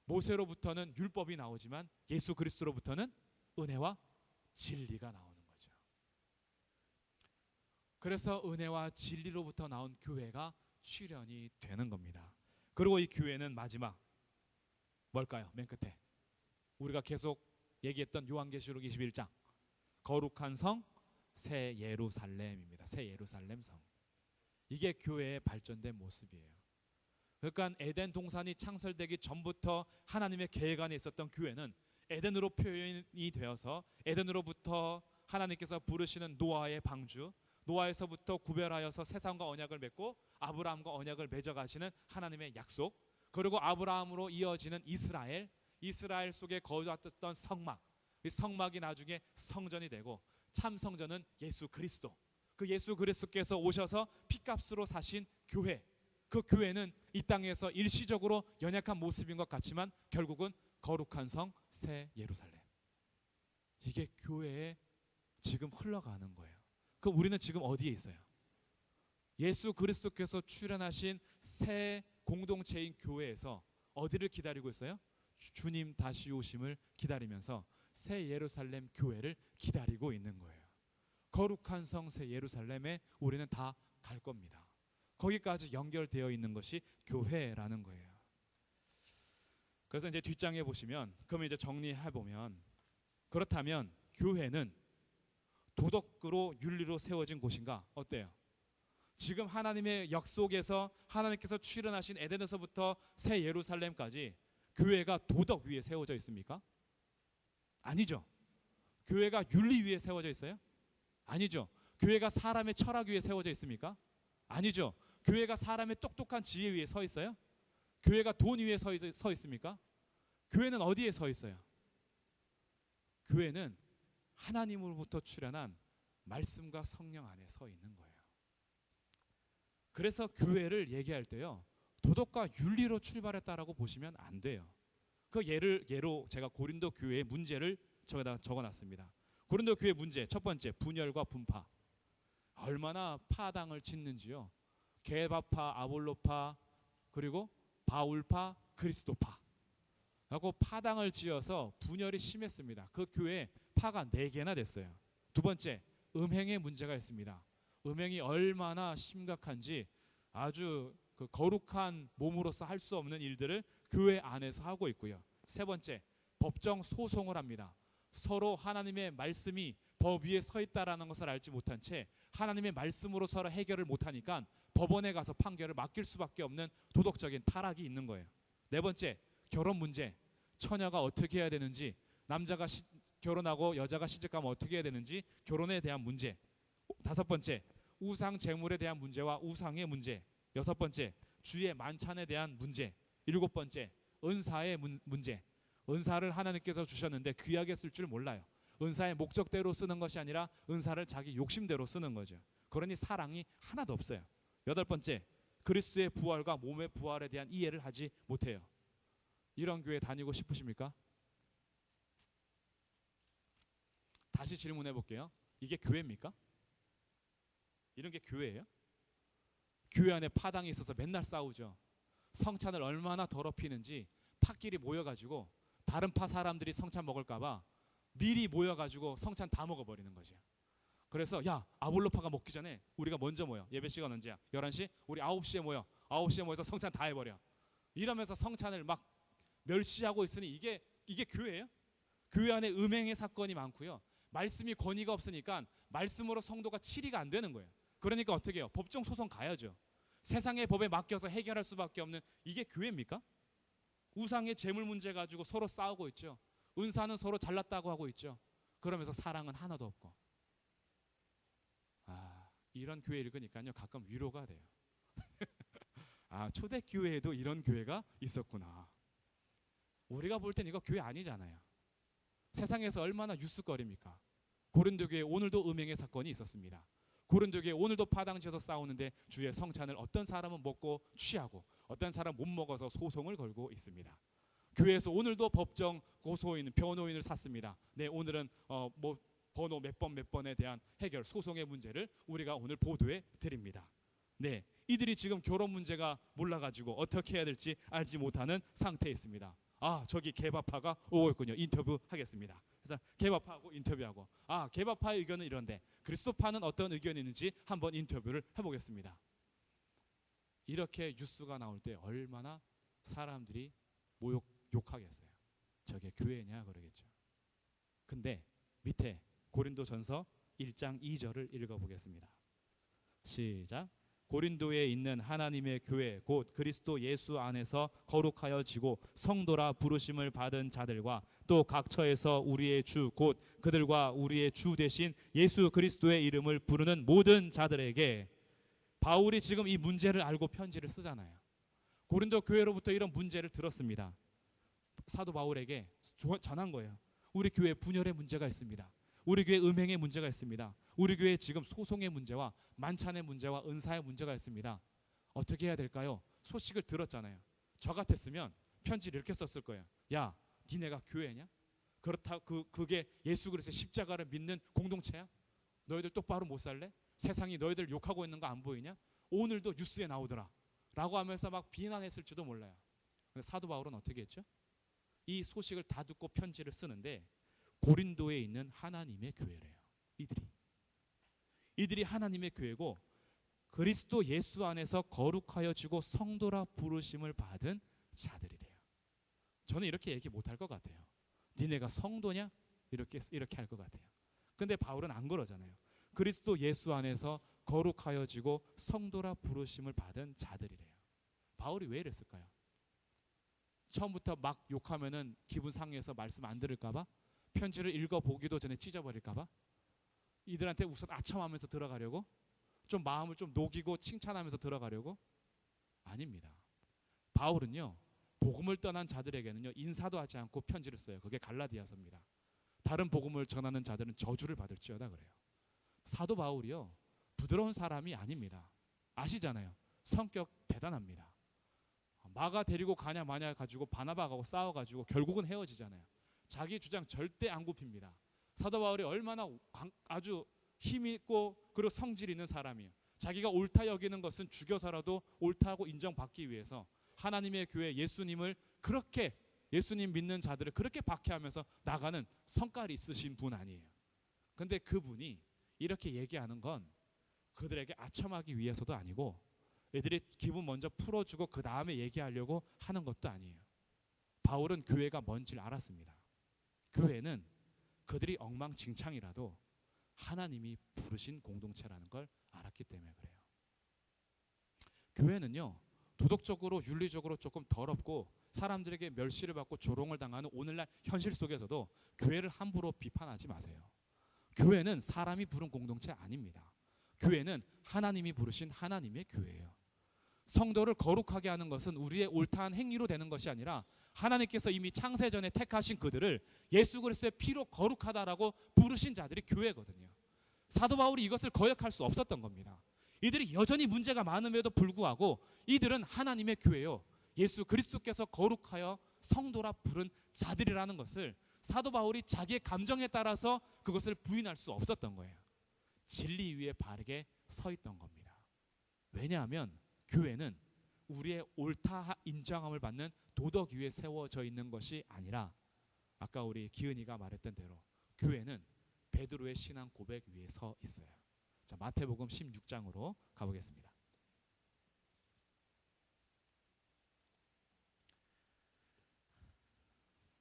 모세로부터는 율법이 나오지만 예수 그리스도로부터는 은혜와 진리가 나오는 거죠. 그래서 은혜와 진리로부터 나온 교회가 출현이 되는 겁니다. 그리고 이 교회는 마지막 뭘까요? 맨 끝에 우리가 계속 얘기했던 요한계시록 21장 거룩한 성 새 예루살렘입니다. 새 예루살렘 성. 이게 교회의 발전된 모습이에요. 그러니까 에덴 동산이 창설되기 전부터 하나님의 계획 안에 있었던 교회는 에덴으로 표현이 되어서 에덴으로부터 하나님께서 부르시는 노아의 방주, 노아에서부터 구별하여서 세상과 언약을 맺고 아브라함과 언약을 맺어 가시는 하나님의 약속, 그리고 아브라함으로 이어지는 이스라엘 속에 거주했던 성막, 이 성막이 나중에 성전이 되고 참 성전은 예수 그리스도, 그 예수 그리스도께서 오셔서 피값으로 사신 교회, 그 교회는 이 땅에서 일시적으로 연약한 모습인 것 같지만 결국은 거룩한 성 새 예루살렘, 이게 교회에 지금 흘러가는 거예요. 그 우리는 지금 어디에 있어요? 예수 그리스도께서 출현하신 새 공동체인 교회에서 어디를 기다리고 있어요? 주님 다시 오심을 기다리면서 새 예루살렘 교회를 기다리고 있는 거예요. 거룩한 성 새 예루살렘에 우리는 다 갈 겁니다. 거기까지 연결되어 있는 것이 교회라는 거예요. 그래서 이제 뒷장에 보시면, 그러면 이제 정리해 보면, 그렇다면 교회는 도덕으로 윤리로 세워진 곳인가? 어때요? 지금 하나님의 약속에서 하나님께서 출현하신 에덴에서부터 새 예루살렘까지 교회가 도덕 위에 세워져 있습니까? 아니죠. 교회가 윤리 위에 세워져 있어요? 아니죠. 교회가 사람의 철학 위에 세워져 있습니까? 아니죠. 교회가 사람의 똑똑한 지혜 위에 서 있어요? 교회가 돈 위에 서 있습니까? 교회는 어디에 서 있어요? 교회는 하나님으로부터 출현한 말씀과 성령 안에 서 있는 거예요. 그래서 교회를 얘기할 때요, 도덕과 윤리로 출발했다라고 보시면 안 돼요. 그 예로 제가 고린도 교회의 문제를 저기다 적어놨습니다. 고린도 교회 문제 첫 번째, 분열과 분파. 얼마나 파당을 짓는지요. 게바파, 아볼로파, 그리고 바울파, 그리스도파 하고 파당을 지어서 분열이 심했습니다. 그 교회에 파가 4개나 됐어요. 두 번째, 음행의 문제가 있습니다. 음행이 얼마나 심각한지 아주 그 거룩한 몸으로서 할 수 없는 일들을 교회 안에서 하고 있고요. 세 번째, 법정 소송을 합니다. 서로 하나님의 말씀이 법 위에 서 있다라는 것을 알지 못한 채 하나님의 말씀으로 서로 해결을 못하니까 법원에 가서 판결을 맡길 수밖에 없는 도덕적인 타락이 있는 거예요. 네 번째, 결혼 문제. 처녀가 어떻게 해야 되는지, 남자가 결혼하고 여자가 시집가면 어떻게 해야 되는지 결혼에 대한 문제. 다섯 번째, 우상 제물에 대한 문제와 우상의 문제. 여섯 번째, 주의 만찬에 대한 문제. 일곱 번째, 은사의 문제. 은사를 하나님께서 주셨는데 귀하게 쓸 줄 몰라요. 은사의 목적대로 쓰는 것이 아니라 은사를 자기 욕심대로 쓰는 거죠. 그러니 사랑이 하나도 없어요. 여덟 번째, 그리스도의 부활과 몸의 부활에 대한 이해를 하지 못해요. 이런 교회 다니고 싶으십니까? 다시 질문해 볼게요. 이게 교회입니까? 이런 게 교회예요? 교회 안에 파당이 있어서 맨날 싸우죠. 성찬을 얼마나 더럽히는지 파끼리 모여가지고 다른 파 사람들이 성찬 먹을까봐 미리 모여가지고 성찬 다 먹어버리는 거죠. 그래서 야, 아볼로파가 먹기 전에 우리가 먼저 모여. 예배 시간 언제야? 11시? 우리 9시에 모여. 9시에 모여서 성찬 다 해버려. 이러면서 성찬을 막 멸시하고 있으니 이게 교회예요? 교회 안에 음행의 사건이 많고요. 말씀이 권위가 없으니까 말씀으로 성도가 치리가 안 되는 거예요. 그러니까 어떻게 해요? 법정 소송 가야죠. 세상의 법에 맡겨서 해결할 수밖에 없는 이게 교회입니까? 우상의 재물 문제 가지고 서로 싸우고 있죠. 은사는 서로 잘났다고 하고 있죠. 그러면서 사랑은 하나도 없고. 이런 교회 읽으니까요 가끔 위로가 돼요. 초대교회에도 이런 교회가 있었구나. 우리가 볼 땐 이거 교회 아니잖아요. 세상에서 얼마나 뉴스거리입니까? 고린도 교회 오늘도 음행의 사건이 있었습니다. 고린도 교회 오늘도 파당지어서 싸우는데 주의 성찬을 어떤 사람은 먹고 취하고 어떤 사람은 못 먹어서 소송을 걸고 있습니다. 교회에서 오늘도 법정 고소인, 변호인을 샀습니다. 네, 오늘은 번호 몇 번에 대한 해결, 소송의 문제를 우리가 오늘 보도해 드립니다. 네, 이들이 지금 결혼 문제가 몰라가지고 어떻게 해야 될지 알지 못하는 상태에 있습니다. 저기 개바파가 오고 있군요. 인터뷰 하겠습니다. 그래서 개법파하고 인터뷰하고, 개법파의 의견은 이런데 그리스도파는 어떤 의견이 있는지 한번 인터뷰를 해보겠습니다. 이렇게 뉴스가 나올 때 얼마나 사람들이 욕하겠어요. 저게 교회냐 그러겠죠. 근데 밑에 고린도전서 1장 2절을 읽어보겠습니다. 시작. 고린도에 있는 하나님의 교회 곧 그리스도 예수 안에서 거룩하여 지고 성도라 부르심을 받은 자들과 또 각 처에서 우리의 주 곧 그들과 우리의 주 되신 예수 그리스도의 이름을 부르는 모든 자들에게, 바울이 지금 이 문제를 알고 편지를 쓰잖아요. 고린도 교회로부터 이런 문제를 들었습니다. 사도 바울에게 전한 거예요. 우리 교회에 분열의 문제가 있습니다. 우리 교회 음행의 문제가 있습니다. 우리 교회에 지금 소송의 문제와 만찬의 문제와 은사의 문제가 있습니다. 어떻게 해야 될까요? 소식을 들었잖아요. 저 같았으면 편지를 이렇게 썼을 거예요. 야, 니네가 교회냐? 그렇다 그게 예수 그리스도의 십자가를 믿는 공동체야? 너희들 똑바로 못 살래? 세상이 너희들 욕하고 있는 거 안 보이냐? 오늘도 뉴스에 나오더라 라고 하면서 막 비난했을지도 몰라요. 근데 사도 바울은 어떻게 했죠? 이 소식을 다 듣고 편지를 쓰는데 고린도에 있는 하나님의 교회래요. 이들이 하나님의 교회고 그리스도 예수 안에서 거룩하여지고 성도라 부르심을 받은 자들이래요. 저는 이렇게 얘기 못할 것 같아요. 니네가 성도냐? 이렇게 할 것 같아요. 근데 바울은 안 그러잖아요. 그리스도 예수 안에서 거룩하여지고 성도라 부르심을 받은 자들이래요. 바울이 왜 이랬을까요? 처음부터 막 욕하면은 기분 상해서 말씀 안 들을까봐? 편지를 읽어보기도 전에 찢어버릴까봐? 이들한테 우선 아첨하면서 들어가려고? 좀 마음을 좀 녹이고 칭찬하면서 들어가려고? 아닙니다. 바울은요, 복음을 떠난 자들에게는요 인사도 하지 않고 편지를 써요. 그게 갈라디아서입니다. 다른 복음을 전하는 자들은 저주를 받을지어다 그래요. 사도 바울이요 부드러운 사람이 아닙니다. 아시잖아요. 성격 대단합니다. 마가 데리고 가냐 마냐 가지고 바나바하고 싸워가지고 결국은 헤어지잖아요. 자기 주장 절대 안 굽힙니다. 사도 바울이 얼마나 아주 힘있고 그리고 성질 있는 사람이에요. 자기가 옳다 여기는 것은 죽여서라도 옳다고 인정받기 위해서 하나님의 교회 예수님을 그렇게, 예수님 믿는 자들을 그렇게 박해하면서 나가는 성깔이 있으신 분 아니에요. 근데 그분이 이렇게 얘기하는 건 그들에게 아첨하기 위해서도 아니고 애들이 기분 먼저 풀어주고 그 다음에 얘기하려고 하는 것도 아니에요. 바울은 교회가 뭔지를 알았습니다. 교회는 그들이 엉망진창이라도 하나님이 부르신 공동체라는 걸 알았기 때문에 그래요. 교회는요 도덕적으로 윤리적으로 조금 더럽고 사람들에게 멸시를 받고 조롱을 당하는 오늘날 현실 속에서도 교회를 함부로 비판하지 마세요. 교회는 사람이 부른 공동체 아닙니다. 교회는 하나님이 부르신 하나님의 교회예요. 성도를 거룩하게 하는 것은 우리의 옳다한 행위로 되는 것이 아니라 하나님께서 이미 창세전에 택하신 그들을 예수 그리스도의 피로 거룩하다라고 부르신 자들이 교회거든요. 사도 바울이 이것을 거역할 수 없었던 겁니다. 이들이 여전히 문제가 많음에도 불구하고 이들은 하나님의 교회요 예수 그리스도께서 거룩하여 성도라 부른 자들이라는 것을 사도 바울이 자기의 감정에 따라서 그것을 부인할 수 없었던 거예요. 진리 위에 바르게 서 있던 겁니다. 왜냐하면 교회는 우리의 옳다 인정함을 받는 도덕 위에 세워져 있는 것이 아니라 아까 우리 기은이가 말했던 대로 교회는 베드로의 신앙 고백 위에 서 있어요. 자, 마태복음 16장으로 가보겠습니다.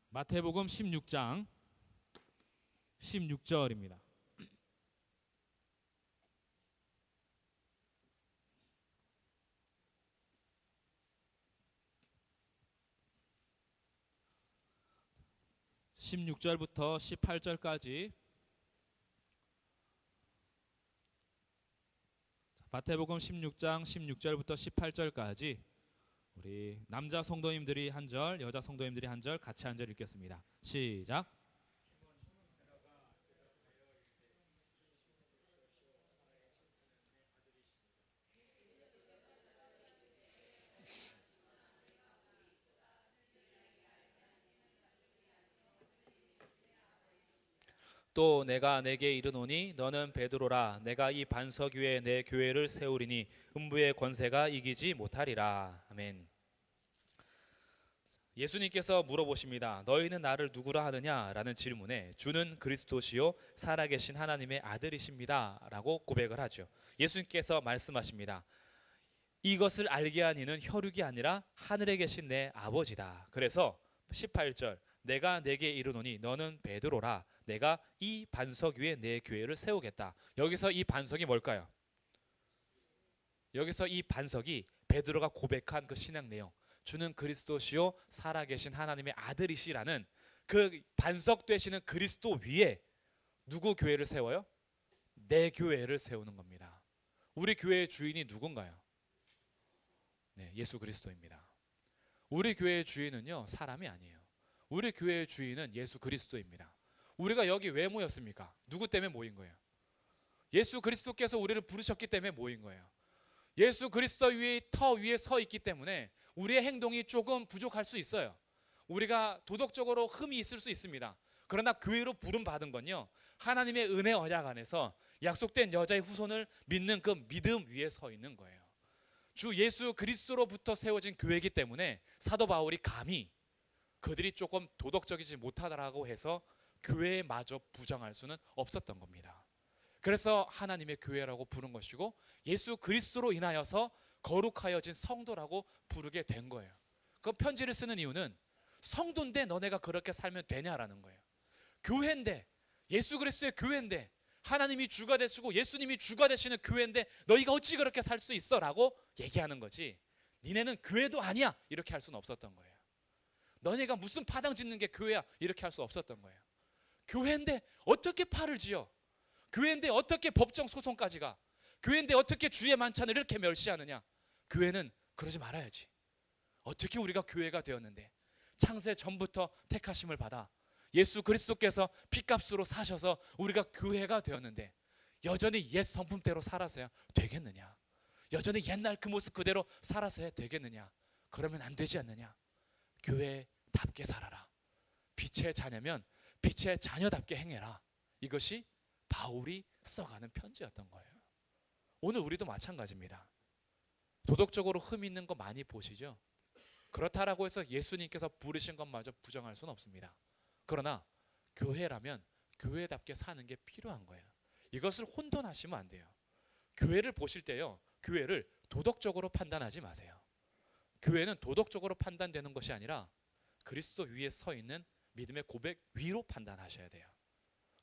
마태복음 16장 16절입니다. (16절부터) (18절까지) 마태복음 16장 16절부터 18절까지 우리 남자 성도님들이 한 절, 여자 성도님들이 한 절, 같이 한 절 읽겠습니다. 시작. 또 내가 내게 이르노니 너는 베드로라. 내가 이 반석 위에 내 교회를 세우리니 음부의 권세가 이기지 못하리라. 아멘. 예수님께서 물어보십니다. 너희는 나를 누구라 하느냐? 라는 질문에 주는 그리스도시요 살아계신 하나님의 아들이십니다 라고 고백을 하죠. 예수님께서 말씀하십니다. 이것을 알게 한 이는 혈육이 아니라 하늘에 계신 내 아버지다. 그래서 18절 내가 내게 이르노니 너는 베드로라. 내가 이 반석 위에 내 교회를 세우겠다. 여기서 이 반석이 뭘까요? 여기서 이 반석이 베드로가 고백한 그 신앙 내용, 주는 그리스도시요 살아계신 하나님의 아들이시라는 그 반석 되시는 그리스도 위에 누구 교회를 세워요? 내 교회를 세우는 겁니다. 우리 교회의 주인이 누군가요? 네, 예수 그리스도입니다. 우리 교회의 주인은요, 사람이 아니에요. 우리 교회의 주인은 예수 그리스도입니다. 우리가 여기 왜 모였습니까? 누구 때문에 모인 거예요? 예수 그리스도께서 우리를 부르셨기 때문에 모인 거예요. 예수 그리스도 위에 터 위에 서 있기 때문에 우리의 행동이 조금 부족할 수 있어요. 우리가 도덕적으로 흠이 있을 수 있습니다. 그러나 교회로 부름 받은 건요, 하나님의 은혜 언약 안에서 약속된 여자의 후손을 믿는 그 믿음 위에 서 있는 거예요. 주 예수 그리스도로부터 세워진 교회이기 때문에 사도 바울이 감히 그들이 조금 도덕적이지 못하다라고 해서 교회마저 부정할 수는 없었던 겁니다. 그래서 하나님의 교회라고 부른 것이고 예수 그리스도로 인하여서 거룩하여진 성도라고 부르게 된 거예요. 그 편지를 쓰는 이유는 성도인데 너네가 그렇게 살면 되냐라는 거예요. 교회인데, 예수 그리스도의 교회인데, 하나님이 주가 되시고 예수님이 주가 되시는 교회인데 너희가 어찌 그렇게 살 수 있어? 라고 얘기하는 거지, 니네는 교회도 아니야 이렇게 할 수는 없었던 거예요. 너네가 무슨 파당 짓는 게 교회야 이렇게 할 수 없었던 거예요. 교회인데 어떻게 팔을 지어? 교회인데 어떻게 법정 소송까지 가? 교회인데 어떻게 주의 만찬을 이렇게 멸시하느냐? 교회는 그러지 말아야지. 어떻게 우리가 교회가 되었는데, 창세 전부터 택하심을 받아 예수 그리스도께서 피값으로 사셔서 우리가 교회가 되었는데 여전히 옛 성품대로 살아서야 되겠느냐? 여전히 옛날 그 모습 그대로 살아서야 되겠느냐? 그러면 안 되지 않느냐? 교회답게 살아라. 빛의 자녀면 빛의 자녀답게 행해라. 이것이 바울이 써가는 편지였던 거예요. 오늘 우리도 마찬가지입니다. 도덕적으로 흠 있는 거 많이 보시죠? 그렇다라고 해서 예수님께서 부르신 것마저 부정할 수는 없습니다. 그러나 교회라면 교회답게 사는 게 필요한 거예요. 이것을 혼돈하시면 안 돼요. 교회를 보실 때요, 교회를 도덕적으로 판단하지 마세요. 교회는 도덕적으로 판단되는 것이 아니라 그리스도 위에 서 있는 믿음의 고백 위로 판단하셔야 돼요.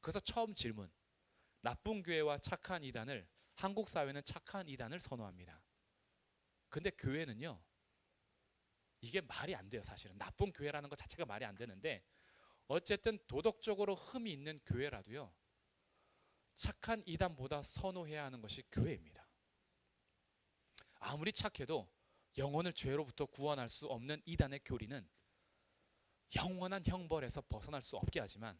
그래서 처음 질문, 나쁜 교회와 착한 이단을, 한국 사회는 착한 이단을 선호합니다. 근데 교회는요, 이게 말이 안 돼요. 사실은 나쁜 교회라는 것 자체가 말이 안 되는데, 어쨌든 도덕적으로 흠이 있는 교회라도요, 착한 이단보다 선호해야 하는 것이 교회입니다. 아무리 착해도 영혼을 죄로부터 구원할 수 없는 이단의 교리는 영원한 형벌에서 벗어날 수 없게 하지만,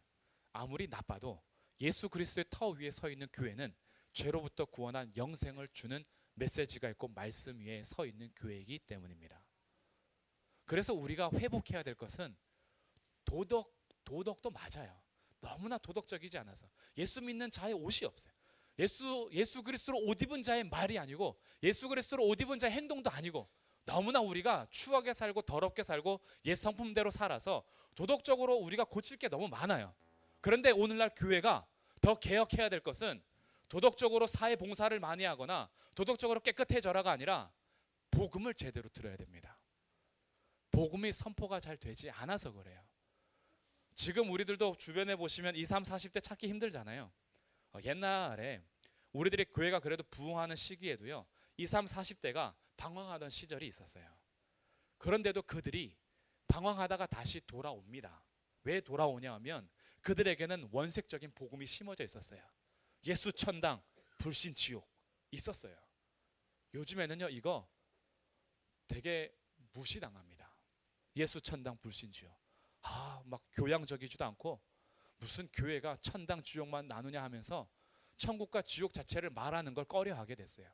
아무리 나빠도 예수 그리스도의 터 위에 서 있는 교회는 죄로부터 구원한 영생을 주는 메시지가 있고 말씀 위에 서 있는 교회이기 때문입니다. 그래서 우리가 회복해야 될 것은 도덕도 맞아요. 너무나 도덕적이지 않아서 예수 믿는 자의 옷이 없어요. 예수 그리스도로 옷 입은 자의 말이 아니고 예수 그리스도로 옷 입은 자의 행동도 아니고, 너무나 우리가 추하게 살고 더럽게 살고 옛 성품대로 살아서 도덕적으로 우리가 고칠 게 너무 많아요. 그런데 오늘날 교회가 더 개혁해야 될 것은 도덕적으로 사회 봉사를 많이 하거나 도덕적으로 깨끗해져라가 아니라 복음을 제대로 들어야 됩니다. 복음이 선포가 잘 되지 않아서 그래요. 지금 우리들도 주변에 보시면 20, 30, 40대 찾기 힘들잖아요. 옛날에 우리들의 교회가 그래도 부흥하는 시기에도요, 20, 40대가 방황하던 시절이 있었어요. 그런데도 그들이 방황하다가 다시 돌아옵니다. 왜 돌아오냐 하면 그들에게는 원색적인 복음이 심어져 있었어요. 예수 천당, 불신 지옥 있었어요. 요즘에는요, 이거 되게 무시당합니다. 예수 천당, 불신 지옥. 막 교양적이지도 않고 무슨 교회가 천당 지옥만 나누냐 하면서 천국과 지옥 자체를 말하는 걸 꺼려하게 됐어요.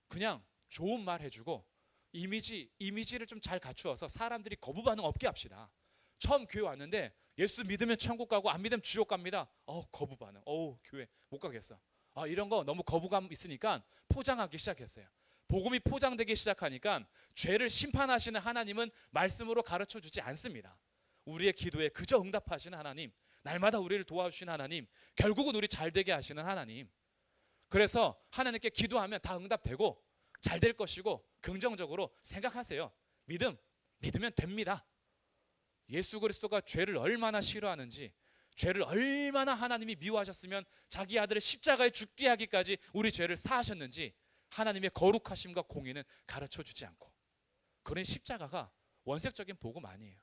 그냥 좋은 말 해주고 이미지를 좀 잘 갖추어서 사람들이 거부 반응 없게 합시다. 처음 교회 왔는데 예수 믿으면 천국 가고 안 믿으면 지옥 갑니다. 거부 반응. 교회 못 가겠어. 이런 거 너무 거부감 있으니까 포장하기 시작했어요. 복음이 포장되기 시작하니까 죄를 심판하시는 하나님은 말씀으로 가르쳐 주지 않습니다. 우리의 기도에 그저 응답하시는 하나님, 날마다 우리를 도와주시는 하나님, 결국은 우리 잘되게 하시는 하나님. 그래서 하나님께 기도하면 다 응답되고 잘 될 것이고 긍정적으로 생각하세요. 믿으면 됩니다. 예수 그리스도가 죄를 얼마나 싫어하는지, 죄를 얼마나 하나님이 미워하셨으면 자기 아들을 십자가에 죽게 하기까지 우리 죄를 사하셨는지 하나님의 거룩하심과 공의는 가르쳐 주지 않고, 그런 십자가가 원색적인 복음 아니에요.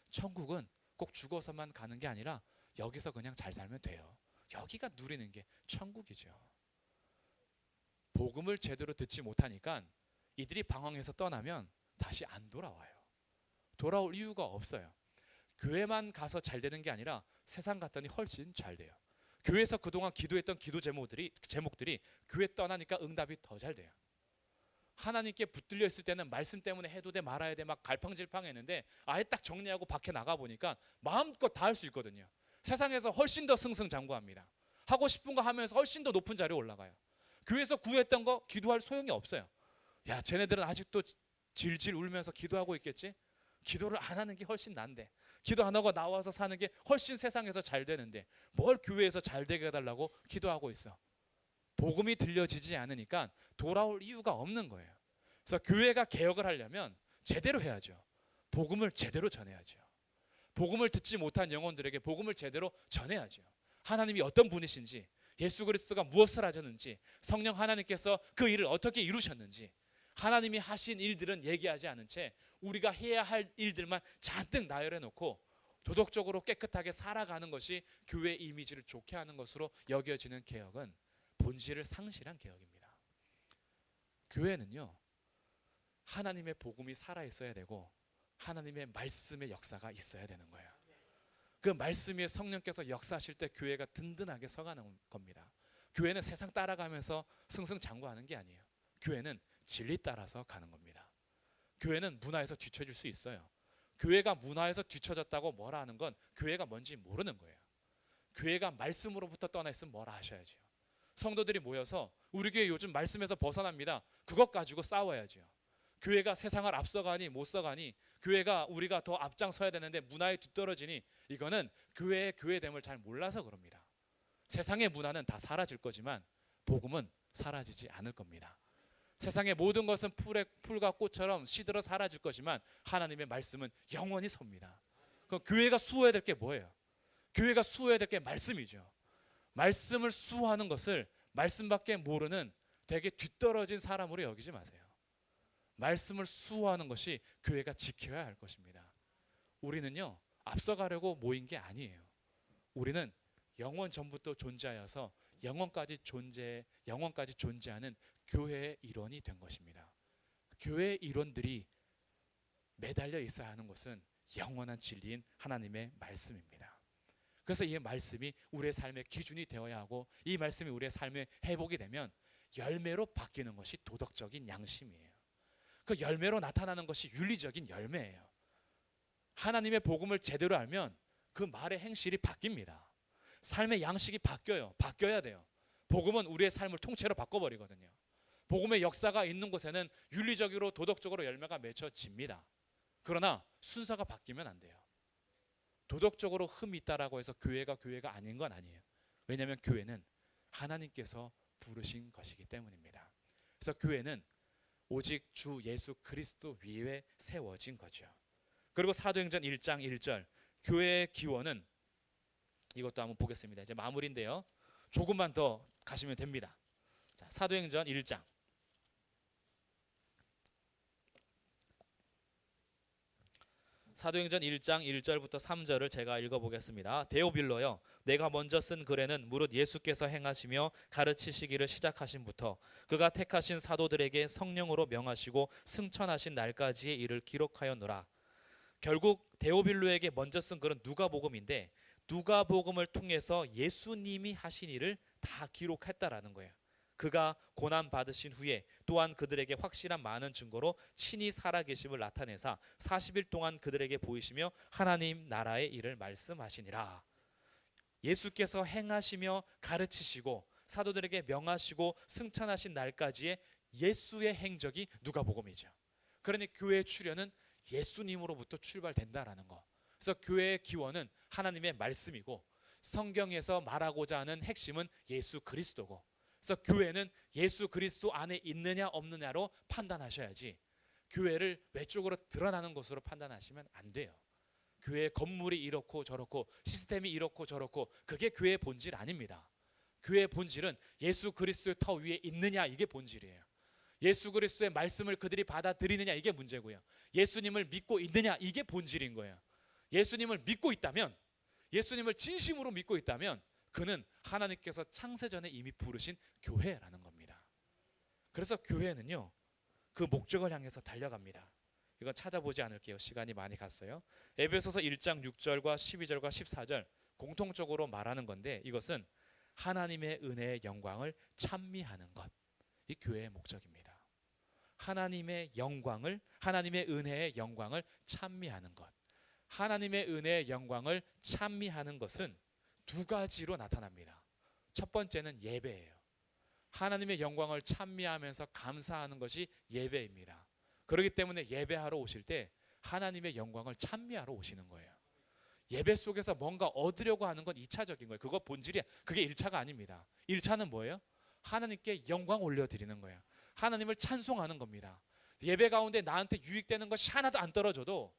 천국은 꼭 죽어서만 가는 게 아니라 여기서 그냥 잘 살면 돼요. 여기가 누리는 게 천국이죠. 복음을 제대로 듣지 못하니까 이들이 방황해서 떠나면 다시 안 돌아와요. 돌아올 이유가 없어요. 교회만 가서 잘 되는 게 아니라 세상 갔더니 훨씬 잘 돼요. 교회에서 그동안 기도했던 기도 제목들이 교회 떠나니까 응답이 더 잘 돼요. 하나님께 붙들려 있을 때는 말씀 때문에 해도 돼 말아야 돼 막 갈팡질팡했는데 아예 딱 정리하고 밖에 나가 보니까 마음껏 다 할 수 있거든요. 세상에서 훨씬 더 승승장구합니다. 하고 싶은 거 하면서 훨씬 더 높은 자리에 올라가요. 교회에서 구했던 거 기도할 소용이 없어요. 야, 쟤네들은 아직도 질질 울면서 기도하고 있겠지? 기도를 안 하는 게 훨씬 난데, 기도 안 하고 나와서 사는 게 훨씬 세상에서 잘 되는데 뭘 교회에서 잘 되게 해달라고 기도하고 있어. 복음이 들려지지 않으니까 돌아올 이유가 없는 거예요. 그래서 교회가 개혁을 하려면 제대로 해야죠. 복음을 제대로 전해야죠. 복음을 듣지 못한 영혼들에게 복음을 제대로 전해야죠. 하나님이 어떤 분이신지, 예수 그리스도가 무엇을 하셨는지, 성령 하나님께서 그 일을 어떻게 이루셨는지, 하나님이 하신 일들은 얘기하지 않은 채 우리가 해야 할 일들만 잔뜩 나열해 놓고 도덕적으로 깨끗하게 살아가는 것이 교회 이미지를 좋게 하는 것으로 여겨지는 개혁은 본질을 상실한 개혁입니다. 교회는요, 하나님의 복음이 살아있어야 되고 하나님의 말씀의 역사가 있어야 되는 거예요. 그 말씀의 성령께서 역사하실 때 교회가 든든하게 서가는 겁니다. 교회는 세상 따라가면서 승승장구하는 게 아니에요. 교회는 진리 따라서 가는 겁니다. 교회는 문화에서 뒤처질 수 있어요. 교회가 문화에서 뒤처졌다고 뭐라 하는 건 교회가 뭔지 모르는 거예요. 교회가 말씀으로부터 떠나 있으면 뭐라 하셔야죠. 성도들이 모여서 우리 교회 요즘 말씀에서 벗어납니다. 그것 가지고 싸워야죠. 교회가 세상을 앞서가니 못 서가니, 교회가 우리가 더 앞장서야 되는데 문화에 뒤떨어지니, 이거는 교회의 교회됨을 잘 몰라서 그럽니다. 세상의 문화는 다 사라질 거지만 복음은 사라지지 않을 겁니다. 세상의 모든 것은 풀과 꽃처럼 시들어 사라질 거지만 하나님의 말씀은 영원히 섭니다. 그럼 교회가 수호해야 될 게 뭐예요? 교회가 수호해야 될 게 말씀이죠. 말씀을 수호하는 것을 말씀밖에 모르는 되게 뒤떨어진 사람으로 여기지 마세요. 말씀을 수호하는 것이 교회가 지켜야 할 것입니다. 우리는요, 앞서가려고 모인 게 아니에요. 우리는 영원 전부터 존재하여서 영원까지 존재하는 교회의 일원이 된 것입니다. 교회의 일원들이 매달려 있어야 하는 것은 영원한 진리인 하나님의 말씀입니다. 그래서 이 말씀이 우리의 삶의 기준이 되어야 하고, 이 말씀이 우리의 삶의 회복이 되면 열매로 바뀌는 것이 도덕적인 양심이에요. 그 열매로 나타나는 것이 윤리적인 열매예요. 하나님의 복음을 제대로 알면 그 말의 행실이 바뀝니다. 삶의 양식이 바뀌어야 돼요. 복음은 우리의 삶을 통째로 바꿔버리거든요. 복음의 역사가 있는 곳에는 윤리적으로 도덕적으로 열매가 맺혀집니다. 그러나 순서가 바뀌면 안 돼요. 도덕적으로 흠이 있다라고 해서 교회가 아닌 건 아니에요. 왜냐하면 교회는 하나님께서 부르신 것이기 때문입니다. 그래서 교회는 오직 주 예수 그리스도 위에 세워진 거죠. 그리고 사도행전 1장 1절, 교회의 기원은, 이것도 한번 보겠습니다. 이제 마무리인데요, 조금만 더 가시면 됩니다. 자, 사도행전 1장. 사도행전 1장 1절부터 3절을 제가 읽어보겠습니다. 데오빌로여, 내가 먼저 쓴 글에는 무릇 예수께서 행하시며 가르치시기를 시작하신부터 그가 택하신 사도들에게 성령으로 명하시고 승천하신 날까지의 일을 기록하였노라. 결국 데오빌로에게 먼저 쓴 글은 누가복음인데, 누가복음을 통해서 예수님이 하신 일을 다 기록했다라는 거예요. 그가 고난 받으신 후에 또한 그들에게 확실한 많은 증거로 친히 살아계심을 나타내사 40일 동안 그들에게 보이시며 하나님 나라의 일을 말씀하시니라. 예수께서 행하시며 가르치시고 사도들에게 명하시고 승천하신 날까지의 예수의 행적이 누가복음이죠. 그러니 교회 출현은 예수님으로부터 출발된다라는 거. 그래서 교회의 기원은 하나님의 말씀이고 성경에서 말하고자 하는 핵심은 예수 그리스도고, 그래서 교회는 예수 그리스도 안에 있느냐 없느냐로 판단하셔야지 교회를 외적으로 드러나는 것으로 판단하시면 안 돼요. 교회의 건물이 이렇고 저렇고 시스템이 이렇고 저렇고 그게 교회의 본질 아닙니다. 교회의 본질은 예수 그리스도의 터 위에 있느냐, 이게 본질이에요. 예수 그리스도의 말씀을 그들이 받아들이느냐, 이게 문제고요. 예수님을 믿고 있느냐, 이게 본질인 거예요. 예수님을 믿고 있다면, 예수님을 진심으로 믿고 있다면 그는 하나님께서 창세전에 이미 부르신 교회라는 겁니다. 그래서 교회는요, 그 목적을 향해서 달려갑니다. 이건 찾아보지 않을게요. 시간이 많이 갔어요. 에베소서 1장 6절과 12절과 14절 공통적으로 말하는 건데, 이것은 하나님의 은혜의 영광을 찬미하는 것, 이 교회의 목적입니다. 하나님의 영광을, 하나님의 은혜의 영광을 찬미하는 것. 하나님의 은혜의 영광을 찬미하는 것은 두 가지로 나타납니다. 첫 번째는 예배예요. 하나님의 영광을 찬미하면서 감사하는 것이 예배입니다. 그렇기 때문에 예배하러 오실 때 하나님의 영광을 찬미하러 오시는 거예요. 예배 속에서 뭔가 얻으려고 하는 건 2차적인 거예요. 그거 본질이야. 그게 1차가 아닙니다. 1차는 뭐예요? 하나님께 영광 올려드리는 거예요. 하나님을 찬송하는 겁니다. 예배 가운데 나한테 유익되는 것이 하나도 안 떨어져도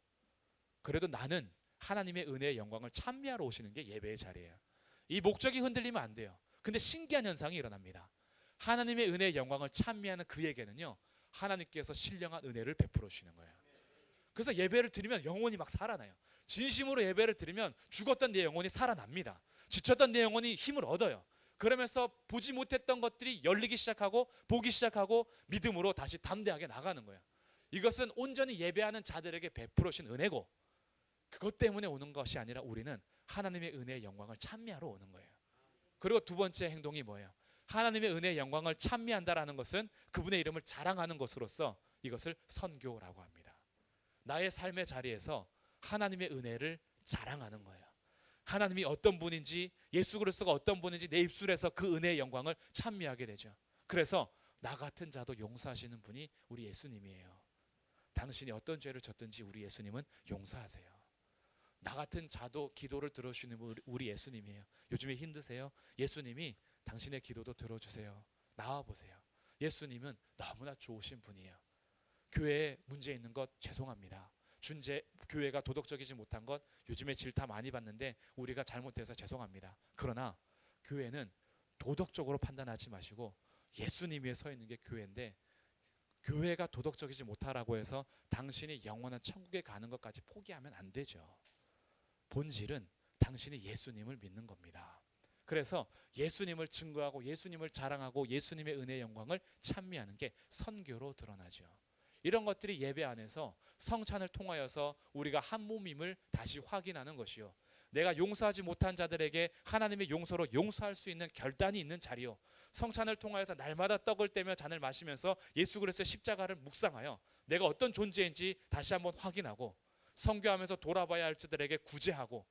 그래도 나는 하나님의 은혜의 영광을 찬미하러 오시는 게 예배의 자리예요. 이 목적이 흔들리면 안 돼요. 근데 신기한 현상이 일어납니다. 하나님의 은혜의 영광을 찬미하는 그에게는요, 하나님께서 신령한 은혜를 베풀어 주시는 거예요. 그래서 예배를 드리면 영혼이 막 살아나요. 진심으로 예배를 드리면 죽었던 내 영혼이 살아납니다. 지쳤던 내 영혼이 힘을 얻어요. 그러면서 보지 못했던 것들이 열리기 시작하고 보기 시작하고 믿음으로 다시 담대하게 나가는 거예요. 이것은 온전히 예배하는 자들에게 베풀어 주신 은혜고, 그것 때문에 오는 것이 아니라 우리는 하나님의 은혜의 영광을 찬미하러 오는 거예요. 그리고 두 번째 행동이 뭐예요? 하나님의 은혜의 영광을 찬미한다라는 것은 그분의 이름을 자랑하는 것으로서 이것을 선교라고 합니다. 나의 삶의 자리에서 하나님의 은혜를 자랑하는 거예요. 하나님이 어떤 분인지, 예수 그리스도가 어떤 분인지 내 입술에서 그 은혜의 영광을 찬미하게 되죠. 그래서 나 같은 자도 용서하시는 분이 우리 예수님이에요. 당신이 어떤 죄를 졌든지 우리 예수님은 용서하세요. 나 같은 자도 기도를 들어주시는 우리 예수님이에요. 요즘에 힘드세요? 예수님이 당신의 기도도 들어주세요. 나와보세요. 예수님은 너무나 좋으신 분이에요. 교회에 문제 있는 것 죄송합니다. 교회가 도덕적이지 못한 것 요즘에 질타 많이 받는데 우리가 잘못해서 죄송합니다. 그러나 교회는 도덕적으로 판단하지 마시고 예수님 위에 서 있는 게 교회인데, 교회가 도덕적이지 못하라고 해서 당신이 영원한 천국에 가는 것까지 포기하면 안 되죠. 본질은 당신이 예수님을 믿는 겁니다. 그래서 예수님을 증거하고 예수님을 자랑하고 예수님의 은혜의 영광을 찬미하는 게 선교로 드러나죠. 이런 것들이 예배 안에서 성찬을 통하여서 우리가 한 몸임을 다시 확인하는 것이요, 내가 용서하지 못한 자들에게 하나님의 용서로 용서할 수 있는 결단이 있는 자리요, 성찬을 통하여서 날마다 떡을 떼며 잔을 마시면서 예수 그리스도의 십자가를 묵상하여 내가 어떤 존재인지 다시 한번 확인하고 선교하면서 돌아봐야 할 자들에게 구제하고,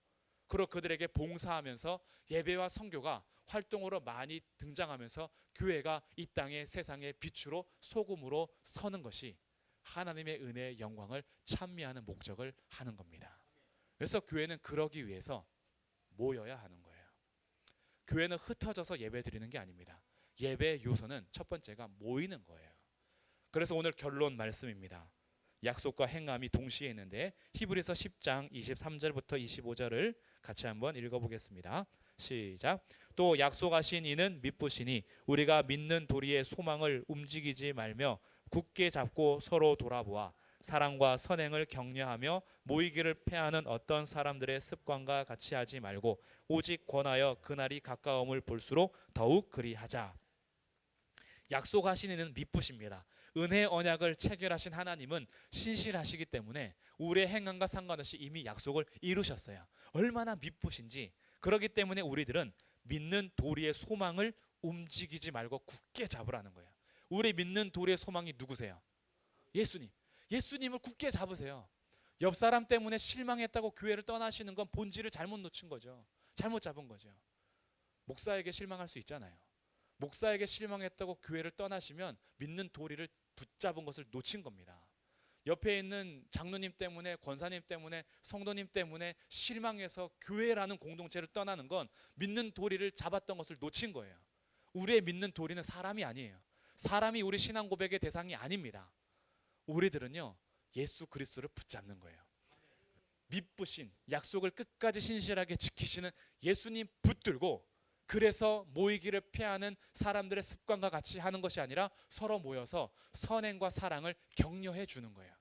그리고 그들에게 봉사하면서 예배와 선교가 활동으로 많이 등장하면서 교회가 이 땅의 세상의 빛으로 소금으로 서는 것이 하나님의 은혜의 영광을 찬미하는 목적을 하는 겁니다. 그래서 교회는 그러기 위해서 모여야 하는 거예요. 교회는 흩어져서 예배 드리는 게 아닙니다. 예배의 요소는 첫 번째가 모이는 거예요. 그래서 오늘 결론 말씀입니다. 약속과 행함이 동시에 있는데 히브리서 10장 23절부터 25절을 같이 한번 읽어보겠습니다. 시작. 또 약속하신 이는 미쁘시니 우리가 믿는 도리의 소망을 움직이지 말며 굳게 잡고 서로 돌아보아 사랑과 선행을 격려하며 모이기를 패하는 어떤 사람들의 습관과 같이 하지 말고 오직 권하여 그날이 가까움을 볼수록 더욱 그리하자. 약속하신 이는 미쁘십니다. 은혜의 언약을 체결하신 하나님은 신실하시기 때문에 우리의 행함과 상관없이 이미 약속을 이루셨어요. 얼마나 미쁘신지. 그렇기 때문에 우리들은 믿는 도리의 소망을 움직이지 말고 굳게 잡으라는 거예요. 우리 믿는 도리의 소망이 누구세요? 예수님. 예수님을 굳게 잡으세요. 옆 사람 때문에 실망했다고 교회를 떠나시는 건 본질을 잘못 놓친 거죠. 잘못 잡은 거죠. 목사에게 실망할 수 있잖아요. 목사에게 실망했다고 교회를 떠나시면 믿는 도리를 붙잡은 것을 놓친 겁니다. 옆에 있는 장로님 때문에, 권사님 때문에, 성도님 때문에 실망해서 교회라는 공동체를 떠나는 건 믿는 도리를 잡았던 것을 놓친 거예요. 우리의 믿는 도리는 사람이 아니에요. 사람이 우리 신앙 고백의 대상이 아닙니다. 우리들은요, 예수 그리스도를 붙잡는 거예요. 믿부신, 약속을 끝까지 신실하게 지키시는 예수님 붙들고, 그래서 모이기를 피하는 사람들의 습관과 같이 하는 것이 아니라 서로 모여서 선행과 사랑을 격려해 주는 거예요.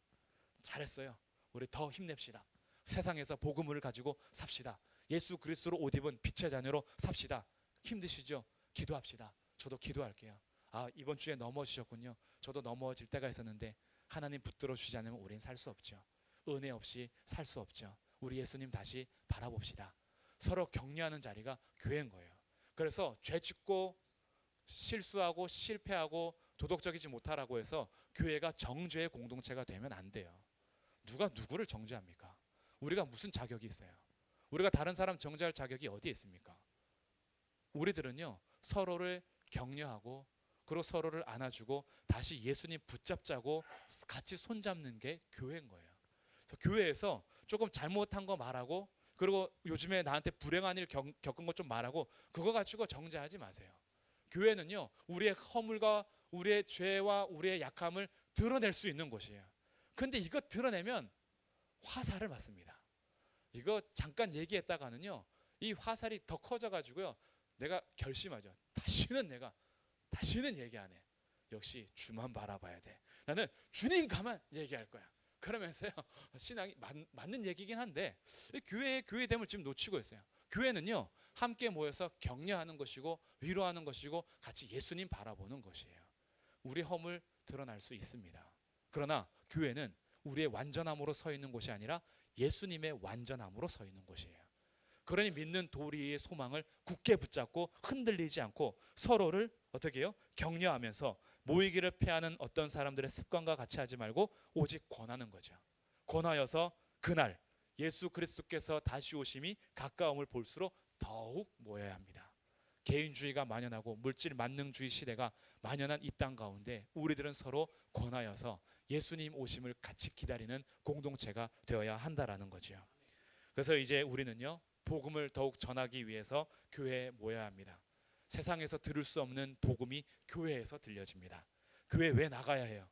잘했어요. 우리 더 힘냅시다. 세상에서 복음을 가지고 삽시다. 예수 그리스도로 옷 입은 빛의 자녀로 삽시다. 힘드시죠? 기도합시다. 저도 기도할게요. 아, 이번 주에 넘어지셨군요. 저도 넘어질 때가 있었는데 하나님 붙들어 주지 않으면 우린 살 수 없죠. 은혜 없이 살 수 없죠. 우리 예수님 다시 바라봅시다. 서로 격려하는 자리가 교회인 거예요. 그래서 죄 짓고 실수하고 실패하고 도덕적이지 못하라고 해서 교회가 정죄의 공동체가 되면 안 돼요. 누가 누구를 정죄합니까? 우리가 무슨 자격이 있어요? 우리가 다른 사람 정죄할 자격이 어디에 있습니까? 우리들은요, 서로를 격려하고 그리고 서로를 안아주고 다시 예수님 붙잡자고 같이 손잡는 게 교회인 거예요. 그래서 교회에서 조금 잘못한 거 말하고, 그리고 요즘에 나한테 불행한 일 겪은 거 좀 말하고, 그거 가지고 정죄하지 마세요. 교회는요, 우리의 허물과 우리의 죄와 우리의 약함을 드러낼 수 있는 곳이에요. 근데 이거 드러내면 화살을 맞습니다. 이거 잠깐 얘기했다가는요, 이 화살이 더 커져가지고요, 내가 결심하죠. 다시는 얘기 안 해. 역시 주만 바라봐야 돼. 나는 주님 가만 얘기할 거야. 그러면서요, 신앙이 맞는 얘기긴 한데 교회됨을 지금 놓치고 있어요. 교회는요, 함께 모여서 격려하는 것이고 위로하는 것이고 같이 예수님 바라보는 것이에요. 우리 허물 드러날 수 있습니다. 그러나 교회는 우리의 완전함으로 서 있는 곳이 아니라 예수님의 완전함으로 서 있는 곳이에요. 그러니 믿는 도리의 소망을 굳게 붙잡고 흔들리지 않고 서로를 어떻게 해요? 격려하면서 모이기를 피하는 어떤 사람들의 습관과 같이 하지 말고 오직 권하는 거죠. 권하여서 그날 예수 그리스도께서 다시 오심이 가까움을 볼수록 더욱 모여야 합니다. 개인주의가 만연하고 물질 만능주의 시대가 만연한 이 땅 가운데 우리들은 서로 권하여서 예수님 오심을 같이 기다리는 공동체가 되어야 한다라는 거죠. 그래서 이제 우리는요, 복음을 더욱 전하기 위해서 교회에 모여야 합니다. 세상에서 들을 수 없는 복음이 교회에서 들려집니다. 교회 왜 나가야 해요?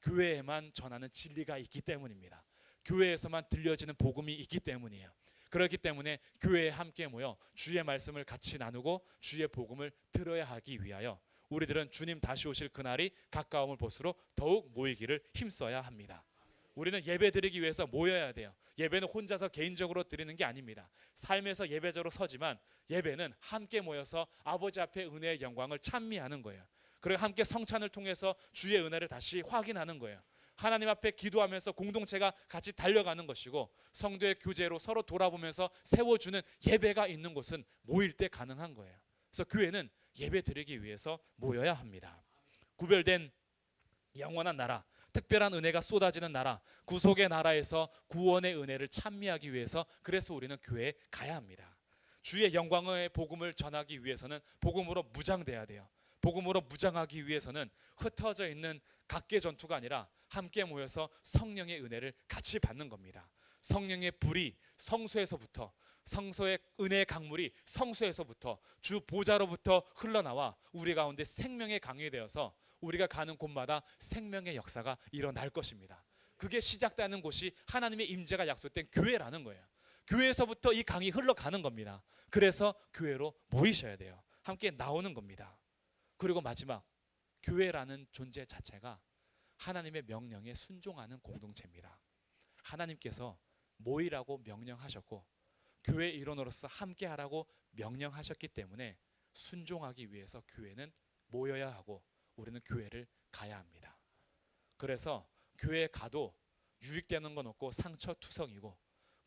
교회에만 전하는 진리가 있기 때문입니다. 교회에서만 들려지는 복음이 있기 때문이에요. 그렇기 때문에 교회에 함께 모여 주의 말씀을 같이 나누고 주의 복음을 들어야 하기 위하여 우리들은 주님 다시 오실 그날이 가까움을 볼수록 더욱 모이기를 힘써야 합니다. 우리는 예배 드리기 위해서 모여야 돼요. 예배는 혼자서 개인적으로 드리는 게 아닙니다. 삶에서 예배자로 서지만 예배는 함께 모여서 아버지 앞에 은혜의 영광을 찬미하는 거예요. 그리고 함께 성찬을 통해서 주의 은혜를 다시 확인하는 거예요. 하나님 앞에 기도하면서 공동체가 같이 달려가는 것이고, 성도의 교제로 서로 돌아보면서 세워주는 예배가 있는 곳은 모일 때 가능한 거예요. 그래서 교회는 예배 드리기 위해서 모여야 합니다. 구별된 영원한 나라, 특별한 은혜가 쏟아지는 나라, 구속의 나라에서 구원의 은혜를 찬미하기 위해서 그래서 우리는 교회에 가야 합니다. 주의 영광의 복음을 전하기 위해서는 복음으로 무장돼야 돼요. 복음으로 무장하기 위해서는 흩어져 있는 각계 전투가 아니라 함께 모여서 성령의 은혜를 같이 받는 겁니다. 성령의 불이 성소에서부터, 성소의 은혜의 강물이 성소에서부터 주 보좌로부터 흘러나와 우리 가운데 생명의 강이 되어서 우리가 가는 곳마다 생명의 역사가 일어날 것입니다. 그게 시작되는 곳이 하나님의 임재가 약속된 교회라는 거예요. 교회에서부터 이 강이 흘러가는 겁니다. 그래서 교회로 모이셔야 돼요. 함께 나오는 겁니다. 그리고 마지막, 교회라는 존재 자체가 하나님의 명령에 순종하는 공동체입니다. 하나님께서 모이라고 명령하셨고 교회 일원으로서 함께 하라고 명령하셨기 때문에 순종하기 위해서 교회는 모여야 하고 우리는 교회를 가야 합니다. 그래서 교회에 가도 유익되는 건 없고 상처투성이고,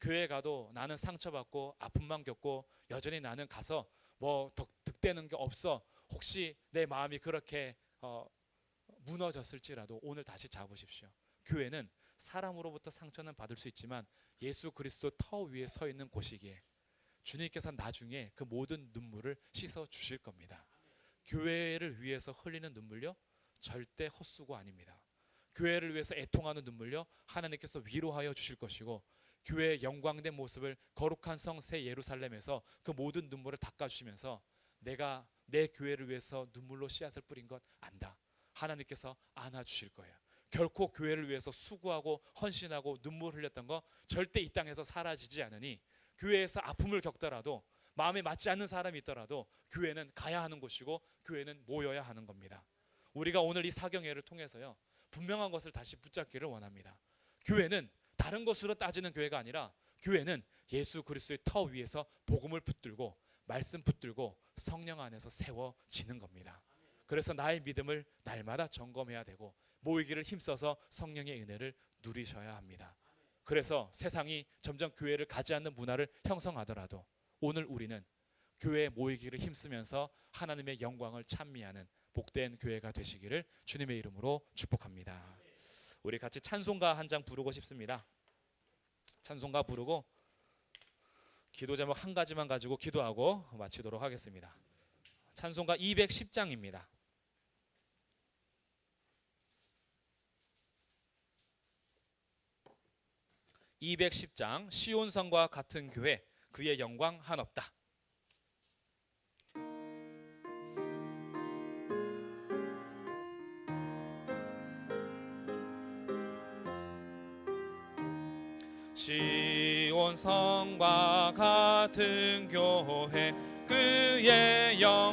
교회에 가도 나는 상처받고 아픔만 겪고 여전히 나는 가서 뭐 득되는 게 없어, 혹시 내 마음이 그렇게 무너졌을지라도 오늘 다시 잡으십시오. 교회는 사람으로부터 상처는 받을 수 있지만 예수 그리스도 터 위에 서 있는 곳이기에 주님께서 나중에 그 모든 눈물을 씻어 주실 겁니다. 교회를 위해서 흘리는 눈물요 절대 헛수고 아닙니다. 교회를 위해서 애통하는 눈물요 하나님께서 위로하여 주실 것이고, 교회의 영광된 모습을 거룩한 성 새 예루살렘에서 그 모든 눈물을 닦아주시면서 내가 내 교회를 위해서 눈물로 씨앗을 뿌린 것 안다, 하나님께서 안아주실 거예요. 결코 교회를 위해서 수고하고 헌신하고 눈물 흘렸던 거 절대 이 땅에서 사라지지 않으니, 교회에서 아픔을 겪더라도 마음에 맞지 않는 사람이 있더라도 교회는 가야 하는 곳이고 교회는 모여야 하는 겁니다. 우리가 오늘 이 사경회를 통해서요 분명한 것을 다시 붙잡기를 원합니다. 교회는 다른 것으로 따지는 교회가 아니라, 교회는 예수 그리스도의 터 위에서 복음을 붙들고 말씀 붙들고 성령 안에서 세워지는 겁니다. 그래서 나의 믿음을 날마다 점검해야 되고 모이기를 힘써서 성령의 은혜를 누리셔야 합니다. 그래서 세상이 점점 교회를 가지 않는 문화를 형성하더라도 오늘 우리는 교회에 모이기를 힘쓰면서 하나님의 영광을 찬미하는 복된 교회가 되시기를 주님의 이름으로 축복합니다. 우리 같이 찬송가 한 장 부르고 싶습니다. 찬송가 부르고 기도 제목 한 가지만 가지고 기도하고 마치도록 하겠습니다. 찬송가 210장입니다. 210장 시온성과 같은 교회, 그의 영광 한없다. 시온성과 같은 교회, 그의 영광